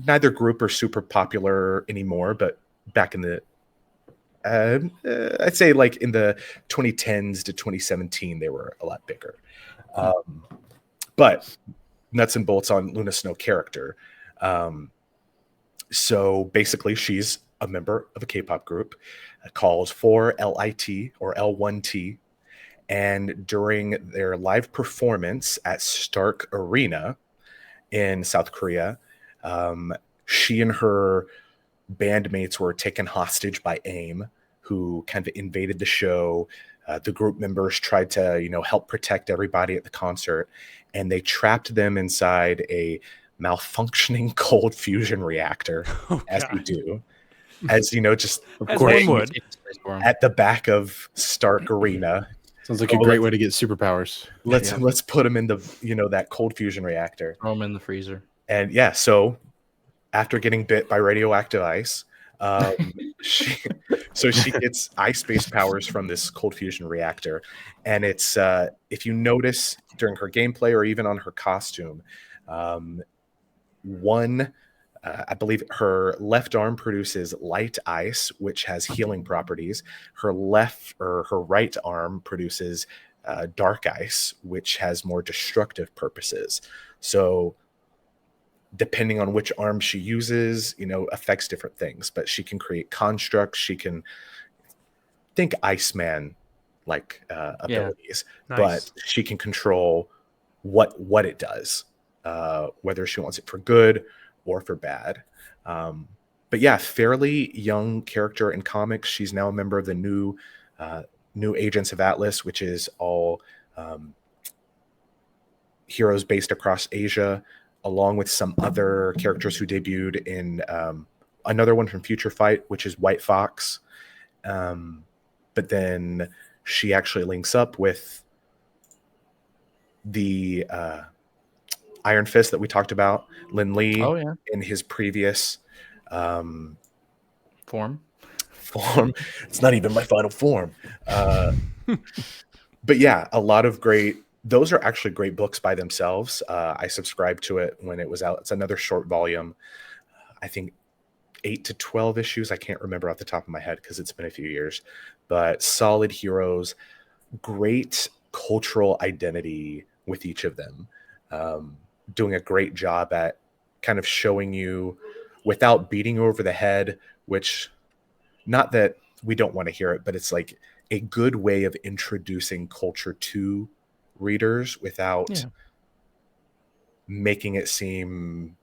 Neither group are super popular anymore, but back in the I'd say like in the 2010s to 2017, they were a lot bigger. But nuts and bolts on Luna Snow character. So basically, she's a member of a K-pop group called 4LIT or L1T. And during their live performance at Stark Arena in South Korea, she and her bandmates were taken hostage by AIM, who kind of invaded the show. The group members tried to, you know, help protect everybody at the concert, and they trapped them inside a malfunctioning cold fusion reactor, as we do. As you know, just of As course, one would. at the back of Stark Arena. Sounds like a great way to get superpowers. Let's put them in the, you know, that cold fusion reactor. Throw them in the freezer. And yeah, so after getting bit by radioactive ice, she gets ice-based powers from this cold fusion reactor. And it's if you notice during her gameplay or even on her costume, I believe her left arm produces light ice, which has healing properties. Her right arm produces dark ice, which has more destructive purposes. So depending on which arm she uses, you know, affects different things. But she can create constructs. She can think Iceman like abilities, Nice. but she can control what it does, whether she wants it for good or for bad. But yeah, fairly young character in comics. She's now a member of the new Agents of Atlas, which is all heroes based across Asia, along with some other characters who debuted in another one from Future Fight, which is White Fox. But then she actually links up with the Iron Fist that we talked about, Lin Lee, in his previous Form. It's not even my final form. But yeah, a lot of great. Those are actually great books by themselves. I subscribed to it when it was out. It's another short volume. I think 8 to 12 issues. I can't remember off the top of my head because it's been a few years. But solid heroes, great cultural identity with each of them. Doing a great job at kind of showing you without beating you over the head, which, not that we don't want to hear it, but it's like a good way of introducing culture to readers without making it seem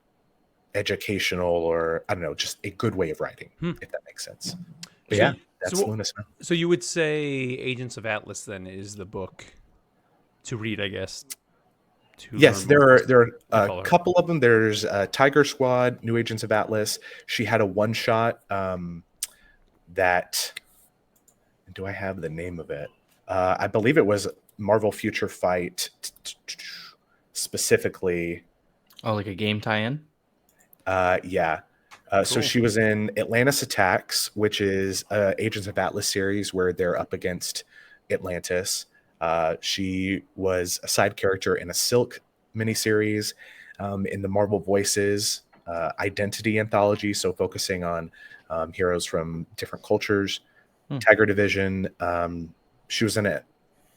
educational, or I don't know, just a good way of writing, if that makes sense. But yeah, that's Luna Snow. So you would say Agents of Atlas then is the book to read, I guess. Yes, there are a Color. couple of them. There's Tiger Squad, New Agents of Atlas. She had a one shot that. Do I have the name of it? I believe it was Marvel Future Fight specifically. Oh, like a game tie-in? Yeah. So she was in Atlantis Attacks, which is Agents of Atlas series where they're up against Atlantis. She was a side character in a Silk miniseries, in the Marvel Voices Identity anthology, so focusing on heroes from different cultures. Tiger Division. She was in it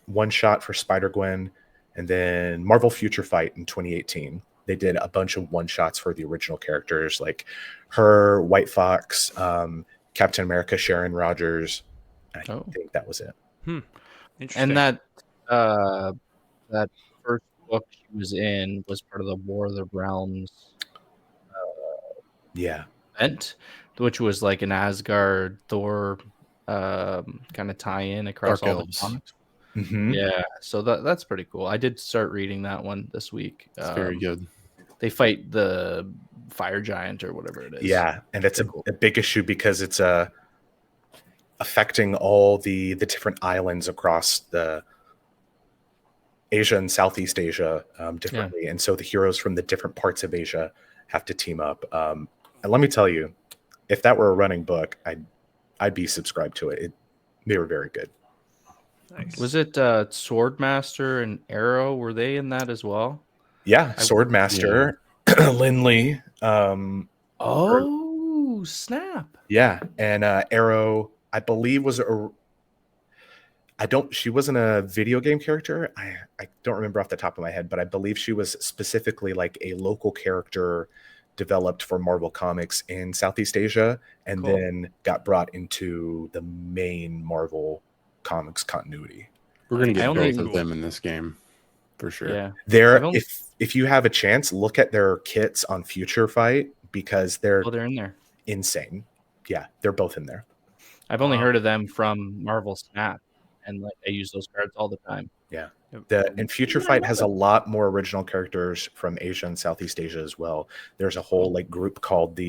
one shot for Spider-Gwen, and then Marvel Future Fight in 2018. They did a bunch of one shots for the original characters, like her, White Fox, Captain America, Sharon Rogers. I think that was it. Interesting. And that first book she was in was part of the War of the Realms Yeah. event, which was like an Asgard Thor kind of tie-in across Dark all Elves. the comics. Mhm. Yeah, so that's pretty cool. I did start reading that one this week. It's very good. They fight the fire giant or whatever it is. Yeah, and it's Cool. a big issue because it's affecting all the different islands across the Asia and Southeast Asia differently, and so the heroes from the different parts of Asia have to team up. And let me tell you, if that were a running book, I'd be subscribed to it. They were very good. Nice. Was it Swordmaster and Arrow? Were they in that as well? Yeah, Swordmaster, Lin Lee. Oh, snap! Yeah, and Arrow, I believe she wasn't a video game character. I don't remember off the top of my head, but I believe she was specifically like a local character developed for Marvel Comics in Southeast Asia, and Cool. then got brought into the main Marvel Comics continuity. We're gonna I get only- both of them in this game for sure. Yeah, There, I've only- if you have a chance, look at their kits on Future Fight because they're they're in there. insane. Yeah, they're both in there. I've only heard of them from Marvel Snap, and like I use those cards all the time. And Future Fight has a lot more original characters from Asia and Southeast Asia as well. There's a whole like group called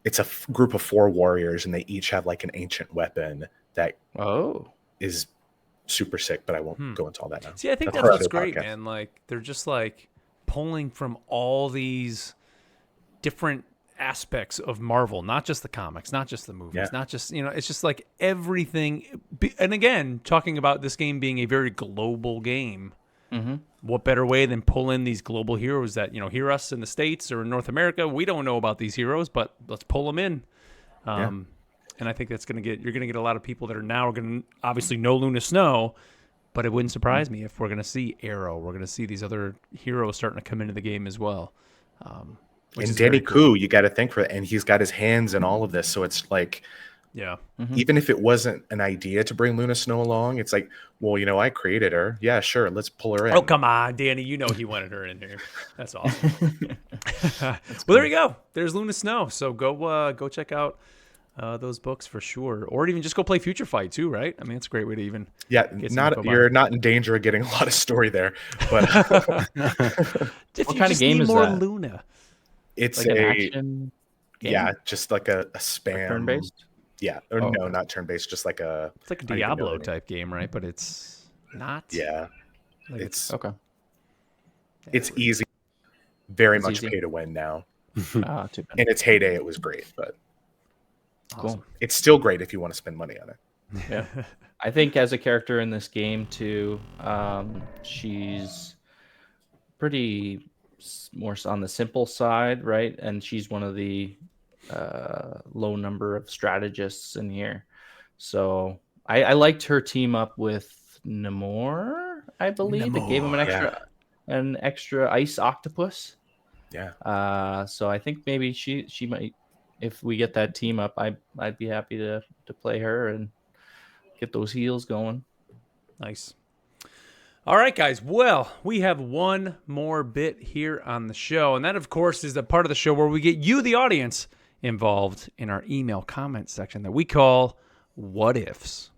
it's a group of 4 warriors, and they each have like an ancient weapon that Oh, is super sick, but I won't go into all that now. See, I think That's that's for what's other great, podcasts. man. Like they're just like pulling from all these different aspects of Marvel, not just the comics, not just the movies, Yeah. not just, it's just like everything. And again, talking about this game being a very global game, what better way than pull in these global heroes that, hear us in the States or in North America? We don't know about these heroes, but let's pull them in. And I think you're going to get a lot of people that are now going to obviously know Luna Snow, but it wouldn't surprise me if we're going to see Arrow. We're going to see these other heroes starting to come into the game as well. Which And is Danny very cool. Koo, you got to think for it, and he's got his hands in all of this, so it's like, Yeah. even if it wasn't an idea to bring Luna Snow along, it's like, well, I created her. Yeah, sure, let's pull her in. Oh, come on, Danny. You know he wanted her in here. That's awesome. Well, there you go. There's Luna Snow. So go check out those books for sure. Or even just go play Future Fight too, right? I mean, it's a great way to even Yeah, get some info you're behind not in danger of getting a lot of story there, but If What you kind of just game need is more that? Luna. it's like an action game? yeah, just like a spam turn-based? Yeah, or Oh, no, okay. not turn-based, just like a It's like a I don't even know Diablo the name. type game, right? But it's not. Yeah, Like it's Okay. it's easy, very It's much easy. pay to win now. Too bad. In its heyday, it was great, but awesome. it's still great if you want to spend money on it. Yeah. I think as a character in this game too, she's pretty more on the simple side, right? And she's one of the low number of strategists in here. So I liked her team up with Namor, I believe. It gave him an extra ice octopus. Yeah, So I think maybe she might, if we get that team up, I'd be happy to play her and get those heels going. Nice. All right, guys. Well, we have one more bit here on the show, and that, of course, is the part of the show where we get you, the audience, involved in our email comment section that we call What Ifs.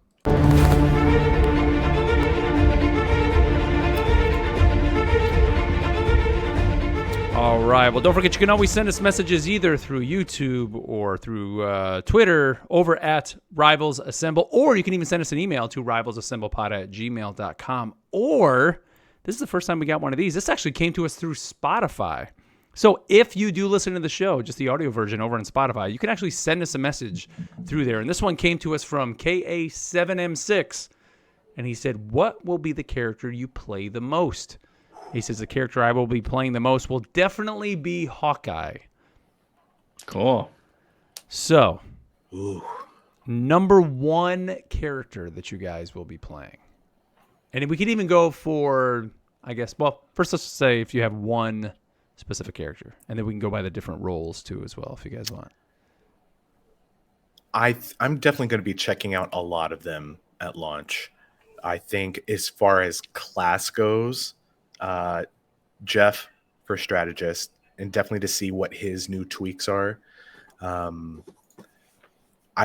All right. Well, don't forget, you can always send us messages either through YouTube or through Twitter over at Rivals Assemble, or you can even send us an email to rivalsassemblepod@gmail.com. Or this is the first time we got one of these. This actually came to us through Spotify. So if you do listen to the show, just the audio version over on Spotify, you can actually send us a message through there. And this one came to us from KA7M6. And he said, what will be the character you play the most? He says, the character I will be playing the most will definitely be Hawkeye. Cool. So, number one character that you guys will be playing. And we could even go for, I guess, well, first let's say if you have one specific character. And then we can go by the different roles too as well if you guys want. I'm definitely going to be checking out a lot of them at launch. I think as far as class goes, Jeff for strategist, and definitely to see what his new tweaks are. I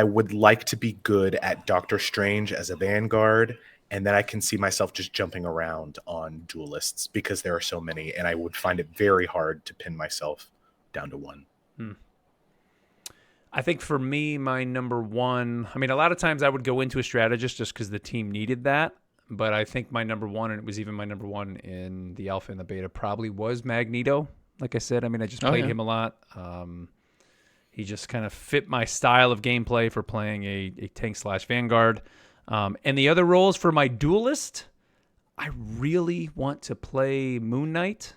would like to be good at Doctor Strange as a Vanguard, and then I can see myself just jumping around on duelists because there are so many, and I would find it very hard to pin myself down to one. I think for me, my number one, I mean, a lot of times I would go into a strategist just because the team needed that. But I think my number one, and it was even my number one in the alpha and the beta, probably was Magneto. Like I said, I mean, I just played him a lot. He just kind of fit my style of gameplay for playing a tank/Vanguard. And the other roles for my duelist, I really want to play Moon Knight.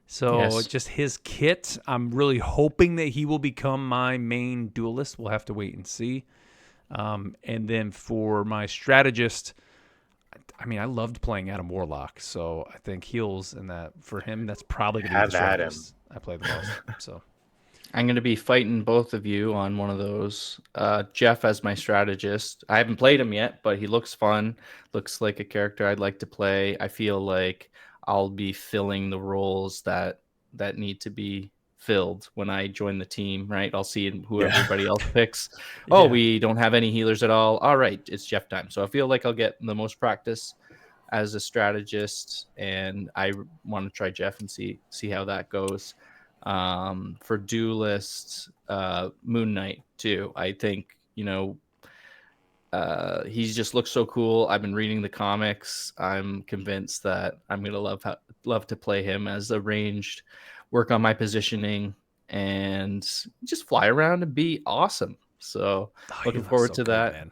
So just his kit, I'm really hoping that he will become my main duelist. We'll have to wait and see. And then for my strategist, I mean, I loved playing Adam Warlock, so I think heals and that for him, that's probably going to be the strategist I play the most. So I'm going to be fighting both of you on one of those. Jeff as my strategist. I haven't played him yet, but he looks fun. Looks like a character I'd like to play. I feel like I'll be filling the roles that need to be filled when I join the team, right? I'll see who everybody else picks. Oh, we don't have any healers at all. All right, it's Jeff time. So I feel like I'll get the most practice as a strategist, and I want to try Jeff and see how that goes. For duelists, Moon Knight too. I think, he just looks so cool. I've been reading the comics. I'm convinced that I'm gonna love to play him as a ranged, work on my positioning, and just fly around and be awesome. So looking forward to that. Man.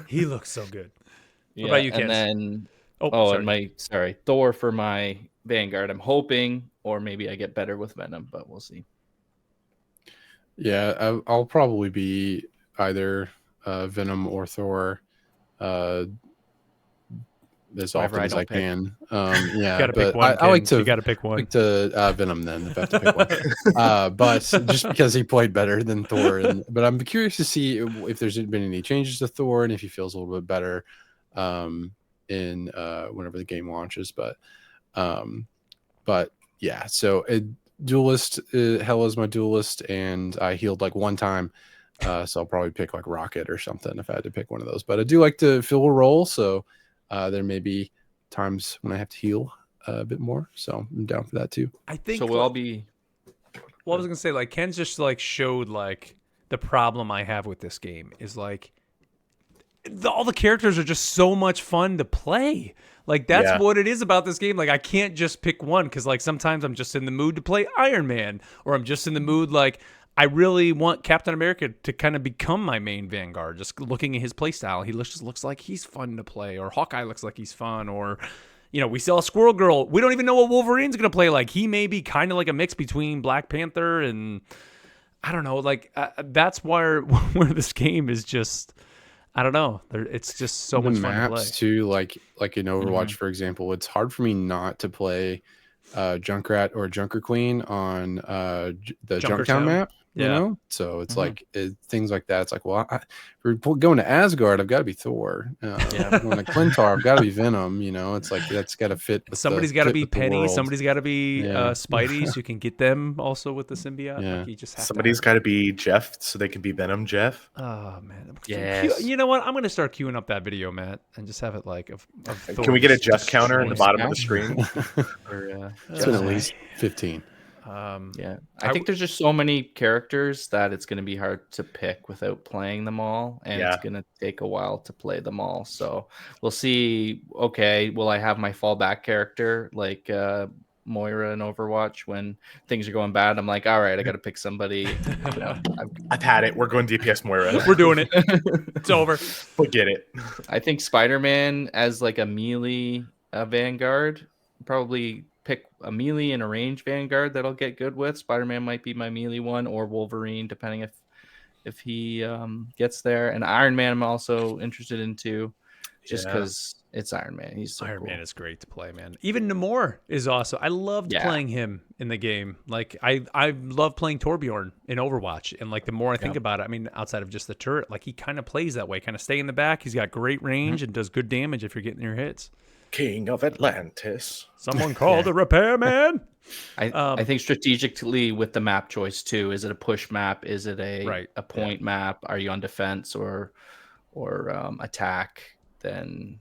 He looks so good. What about you, Ken? And then Thor for my Vanguard. I'm hoping, or maybe I get better with Venom, but we'll see. Yeah, I'll probably be either Venom or Thor as often as I can. Yeah, gotta pick one, I like to. You got to pick one. Like to Venom then if I have to pick one. But just because he played better than Thor, but I'm curious to see if there's been any changes to Thor and if he feels a little bit better in whenever the game launches. But yeah, so duelist, Hela's my duelist, and I healed like one time. So I'll probably pick like Rocket or something if I had to pick one of those. But I do like to fill a role, so there may be times when I have to heal a bit more. So I'm down for that too. I think so. We'll all be. Well, I was gonna say, like, Ken just like showed like the problem I have with this game is like all the characters are just so much fun to play. Like that's what it is about this game. Like I can't just pick one because like sometimes I'm just in the mood to play Iron Man, or I'm just in the mood like I really want Captain America to kind of become my main Vanguard. Just looking at his playstyle, he just looks like he's fun to play, or Hawkeye looks like he's fun, or we sell a Squirrel Girl. We don't even know what Wolverine's gonna play like. He may be kind of like a mix between Black Panther and I don't know. Like that's where this game is just. I don't know. It's just so much fun to play. Too, like in Overwatch, for example, it's hard for me not to play Junkrat or Junker Queen on the Junktown map. You know, so it's like things like that. It's like, well, for going to Asgard, I've got to be Thor. Going to Clintar, I've got to be Venom. It's like that's got to fit. Somebody's got to be Penny. Somebody's got to be Spidey, so you can get them also with the symbiote. Yeah. Like you just have somebody's got to be Jeff, so they can be Venom Jeff. Oh man, yes. You know what? I'm gonna start queuing up that video, Matt, and just have it like. Can we get a Jeff counter in the bottom of the screen? It's been at least 15. Yeah, I think there's just so many characters that it's going to be hard to pick without playing them all, and it's Yeah. going to take a while to play them all. So we'll see. Okay, will I have my fallback character like Moira in Overwatch when things are going bad? I'm like, all right, I got to pick somebody. You know, I've had it. We're going DPS Moira. We're doing it. It's over. Forget it. I think Spider-Man as like a melee Vanguard, probably pick a melee and a range Vanguard that I'll get good with. Spider-Man might be my melee one, or Wolverine, depending if he gets there. And Iron Man I'm also interested in too, just because it's Iron Man. He's so Iron cool. Man is great to play, man. Even Namor is awesome. I loved playing him in the game. Like I love playing Torbjorn in Overwatch. And like the more I think about it, I mean, outside of just the turret, like he kind of plays that way, kind of stay in the back. He's got great range and does good damage if you're getting your hits. King of Atlantis. Someone called a repairman. I think strategically with the map choice too, is it a push map? Is it a point map? Are you on defense or attack? Then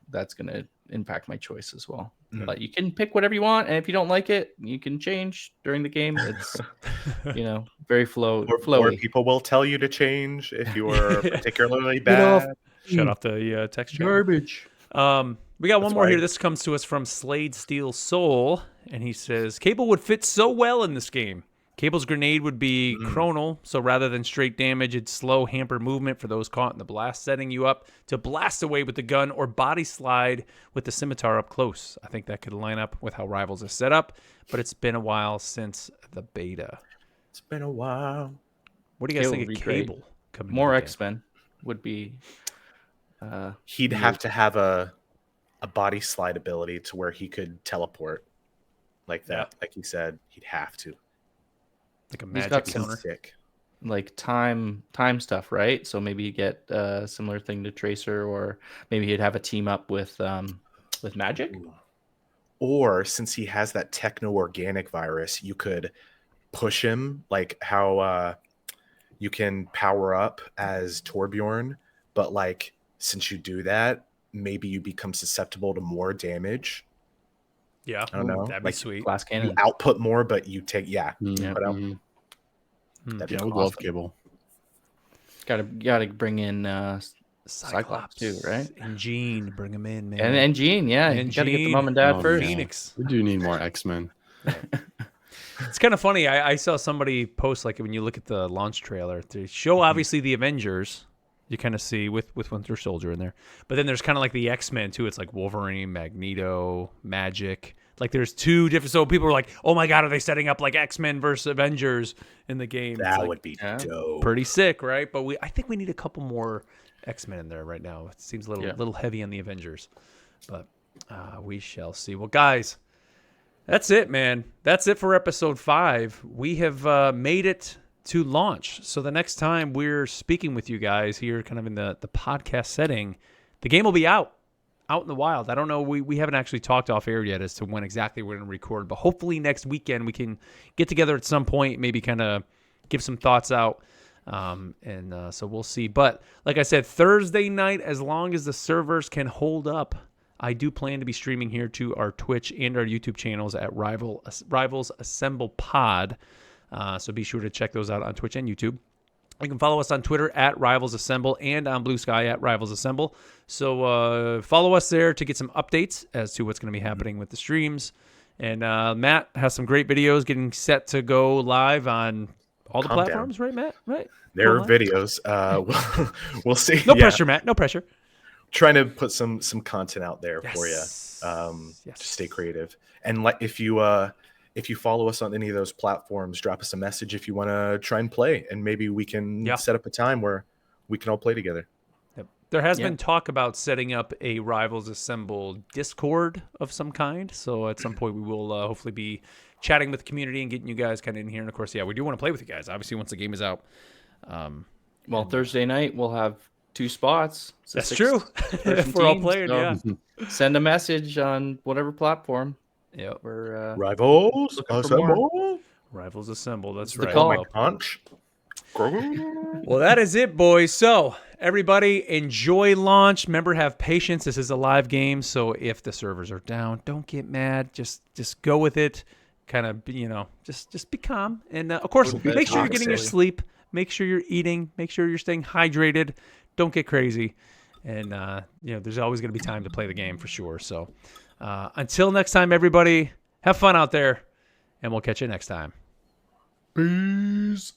that's going to impact my choice as well. But you can pick whatever you want, and if you don't like it, you can change during the game. It's very flowy. Or people will tell you to change if you are particularly bad. Shut off the text chat. Garbage. We got one more why- here. This comes to us from Slade Steel Soul, and he says, Cable would fit so well in this game. Cable's grenade would be chronal, so rather than straight damage, it'd slow, hamper movement for those caught in the blast, setting you up to blast away with the gun or body slide with the scimitar up close. I think that could line up with how Rivals is set up, but it's been a while since the beta. It's been a while. What do you guys Cable think would of be great. Cable coming More into the game? X-Men would be. He'd have to have a body slide ability to where he could teleport like that. Like he said, he'd have to. Like a He's magic got counter. Sick. Like time stuff, right? So maybe you get a similar thing to Tracer, or maybe he'd have a team up with Magic. Or since he has that techno-organic virus, you could push him like how you can power up as Torbjorn, but like since you do that, maybe you become susceptible to more damage. Yeah, I don't know. that'd be Like, sweet. Glass You cannon. output more, but you take Yeah. But, Mhm. that'd Yeah, be I would love awesome. Cable. Gotta bring in Cyclops too, right? And Jean, bring him in, man. And Jean, yeah. And You gotta get the Jean. mom and dad Oh, first. yeah. Phoenix. We do need more X-Men. It's kind of funny. I saw somebody post, like, when you look at the launch trailer, they show obviously the Avengers. You kind of see with Winter Soldier in there, but then there's kind of like the X-Men too. It's like Wolverine, Magneto, Magic. Like there's two different. So people are like, "Oh my God, are they setting up like X-Men versus Avengers in the game?" It's That like, would be Yeah. dope. pretty sick, right? But I think we need a couple more X-Men in there right now. It seems a little heavy on the Avengers, but we shall see. Well, guys, that's it, man. That's it for episode 5. We have made it to launch. So the next time we're speaking with you guys here, kind of in the podcast setting, the game will be out in the wild. I don't know. We haven't actually talked off air yet as to when exactly we're going to record, but hopefully next weekend we can get together at some point, maybe kind of give some thoughts out. So we'll see. But like I said, Thursday night, as long as the servers can hold up, I do plan to be streaming here to our Twitch and our YouTube channels at Rivals Assemble Pod. So be sure to check those out on Twitch and YouTube. You can follow us on Twitter at Rivals Assemble and on Blue Sky at Rivals Assemble. So follow us there to get some updates as to what's going to be happening with the streams. And Matt has some great videos getting set to go live on all the Calm down. platforms, right, Matt? Right? There are Go live? videos. We'll see. No Yeah. pressure, Matt. No pressure. Trying to put some content out there for you. Yes. To stay creative. And like if you follow us on any of those platforms, drop us a message if you want to try and play, and maybe we can set up a time where we can all play together. Yep. There has been talk about setting up a Rivals Assemble Discord of some kind. So at some point we will hopefully be chatting with the community and getting you guys kind of in here. And of course, we do want to play with you guys, obviously, once the game is out. Well, Thursday night we'll have 2 spots. It's a That's 6 true. person If we're all team, playing, so yeah. Send a message on whatever platform. Yep. We're Rivals looking for more. Assemble. Rivals Assemble. That's the right. call. Oh my conch. Well, that is it, boys. So, everybody, enjoy launch. Remember, have patience. This is a live game, so if the servers are down, don't get mad. Just go with it. kind of, just be calm. And of course, make sure you're getting your sleep. Make sure you're eating. Make sure you're staying hydrated. Don't get crazy. And, there's always going to be time to play the game for sure. So until next time, everybody, have fun out there, and we'll catch you next time. Peace.